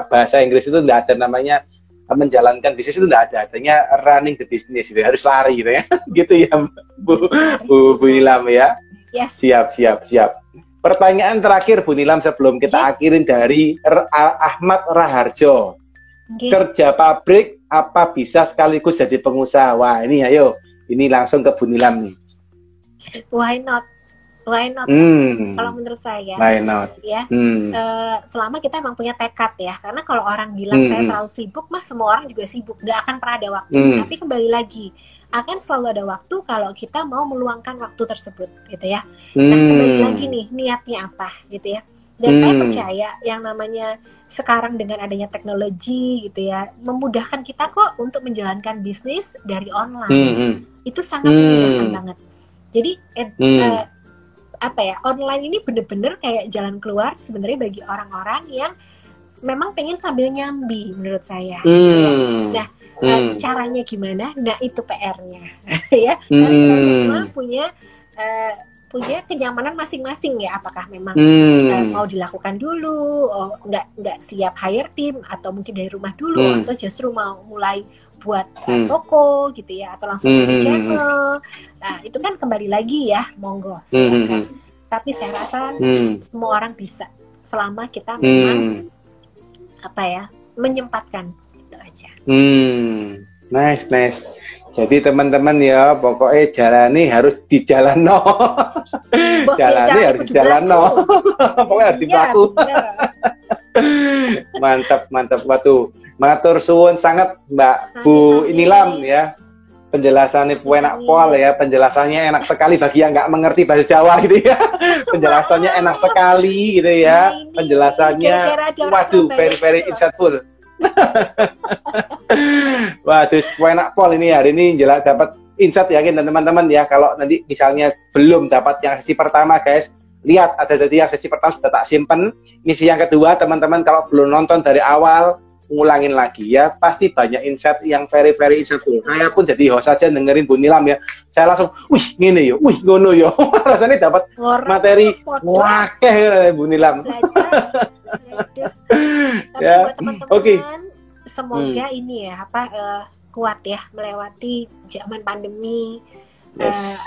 bahasa Inggris itu nggak ada namanya menjalankan bisnis, itu nggak ada, adanya running the business gitu, harus lari gitu ya. Gitu ya Bu Nilam ya. Yes. Siap. Pertanyaan terakhir Bu Nilam sebelum kita akhirin dari Ahmad Raharjo. Kerja pabrik apa bisa sekaligus jadi pengusaha? Wah ini ayo, ini langsung ke Bu Nilam nih. Why not? Why not? Kalau menurut saya, why not? Ya, selama kita emang punya tekad ya. Karena kalau orang bilang saya terlalu sibuk, mas semua orang juga sibuk, nggak akan pernah ada waktu. Tapi kembali lagi, akan selalu ada waktu kalau kita mau meluangkan waktu tersebut, gitu ya. Nah, kembali lagi nih, niatnya apa, gitu ya. Dan saya percaya yang namanya sekarang dengan adanya teknologi gitu ya, memudahkan kita kok untuk menjalankan bisnis dari online. Itu sangat memudahkan banget. Jadi apa ya, online ini bener-bener kayak jalan keluar sebenarnya bagi orang-orang yang memang pengen sambil nyambi menurut saya. Nah, caranya gimana? Nah, itu PR-nya ya. Karena kita semua punya kenyamanan masing-masing ya, apakah memang mau dilakukan dulu, nggak siap hire tim, atau mungkin dari rumah dulu, atau justru mau mulai buat toko gitu ya, atau langsung ke channel. Nah, itu kan kembali lagi ya, monggo silakan. Tapi saya rasa semua orang bisa, selama kita memang apa ya, menyempatkan, itu aja. Nice. Jadi teman-teman ya, pokoknya jalani harus dijalano. Jalani harus dijalano. Pokoknya harus dilaku. Mantap. Waduh, matur suwun sangat Mbak Bu Nilam ya. Penjelasannya enak pol ya, penjelasannya enak sekali bagi yang nggak mengerti bahasa Jawa gitu ya. Penjelasannya enak sekali gitu ya. Penjelasannya, waduh, very insightful. Waduh, enak pol ini hari ini jelas dapat insight yakin dan teman-teman ya. Kalau nanti misalnya belum dapat yang sesi pertama guys, lihat ada jadi yang sesi pertama sudah tak simpen. Misi yang kedua teman-teman kalau belum nonton dari awal, ngulangin lagi ya, pasti banyak insight yang very insightful. Saya pun jadi host aja dengerin Bu Nilam ya, saya langsung, wih ngene yo, wih ngono yo. Rasanya dapat materi wakeh Bu Nilam. Ya, oke. Semoga ini ya kuat ya melewati zaman pandemi.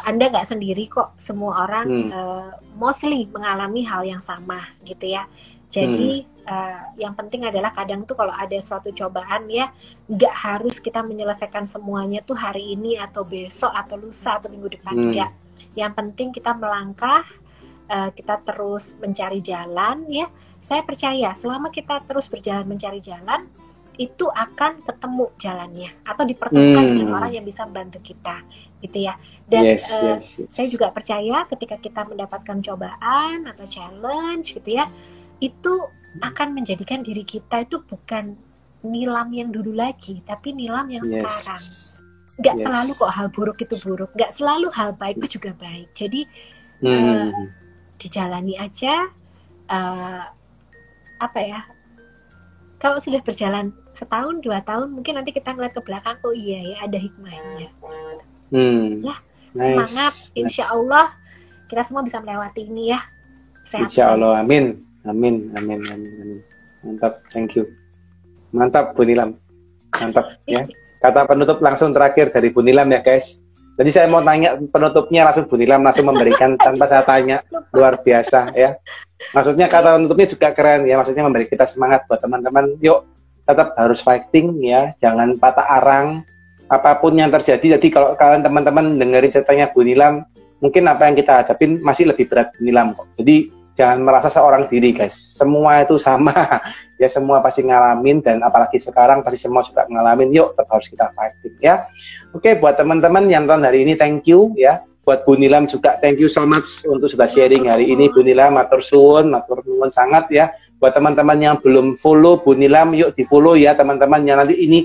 Anda nggak sendiri kok, semua orang mostly mengalami hal yang sama gitu ya. Jadi yang penting adalah kadang tuh kalau ada suatu cobaan ya, nggak harus kita menyelesaikan semuanya tuh hari ini atau besok atau lusa atau minggu depan, enggak. Yang penting kita melangkah, kita terus mencari jalan ya. Saya percaya selama kita terus berjalan mencari jalan, itu akan ketemu jalannya atau dipertemukan dengan orang yang bisa membantu kita gitu ya. Dan saya juga percaya ketika kita mendapatkan cobaan atau challenge gitu ya, itu akan menjadikan diri kita itu bukan Nilam yang dulu lagi, tapi Nilam yang sekarang. Nggak selalu kok hal buruk itu buruk, nggak selalu hal baik itu juga baik. Jadi dijalani aja. Apa ya, kalau sudah berjalan setahun 2 tahun mungkin nanti kita ngeliat ke belakang, oh iya ya ada hikmahnya. Ya, semangat, insya Allah kita semua bisa melewati ini ya. Sehat. Insya Allah, amin. Mantap, thank you. Mantap Bu Nilam, mantap ya. Kata penutup langsung terakhir dari Bu Nilam ya guys. Jadi saya mau tanya penutupnya langsung Bu Nilam langsung memberikan tanpa saya tanya, luar biasa ya. Maksudnya kata penutupnya juga keren ya, maksudnya memberi kita semangat buat teman-teman. Yuk tetap harus fighting ya, jangan patah arang apapun yang terjadi. Jadi kalau kalian teman-teman dengerin ceritanya Bu Nilam, mungkin apa yang kita hadapin masih lebih berat Bu Nilam kok. Jadi jangan merasa seorang diri guys, semua itu sama ya, semua pasti ngalamin, dan apalagi sekarang pasti semua juga ngalamin. Yuk tetap harus kita fighting ya. Oke, buat teman-teman yang nonton hari ini thank you ya. Buat Bu Nilam juga thank you so much untuk sudah sharing hari ini Bu Nilam, matur suwun sangat ya. Buat teman-teman yang belum follow Bu Nilam, yuk di follow ya teman-teman. Yang nanti ini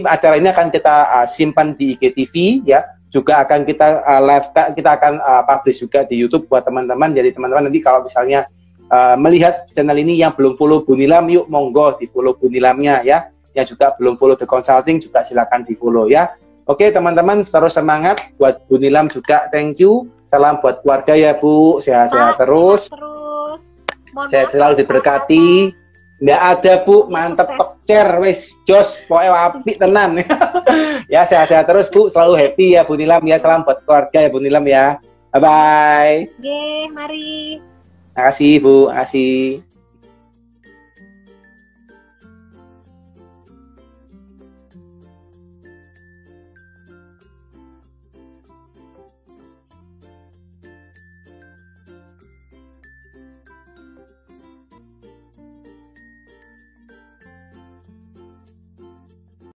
acara ini akan kita simpan di IGTV ya, juga akan kita live, kita akan publish juga di YouTube buat teman-teman. Jadi teman-teman nanti kalau misalnya melihat channel ini yang belum follow Bu Nilam, yuk monggo di follow Bu Nilamnya ya. Yang juga belum follow The Consulting juga silakan di follow ya. Oke teman-teman, terus semangat. Buat Bu Nilam juga thank you. Salam buat keluarga ya Bu, sehat-sehat terus. Saya selalu diberkati. Nggak ada Bu, mantep pekcer, wis jos, pokoknya apik tenan. Ya sehat-sehat terus Bu, selalu happy ya Bu Nilam ya. Salam buat keluarga ya Bu Nilam ya. Bye bye. Oke, mari. Makasih Bu, makasih.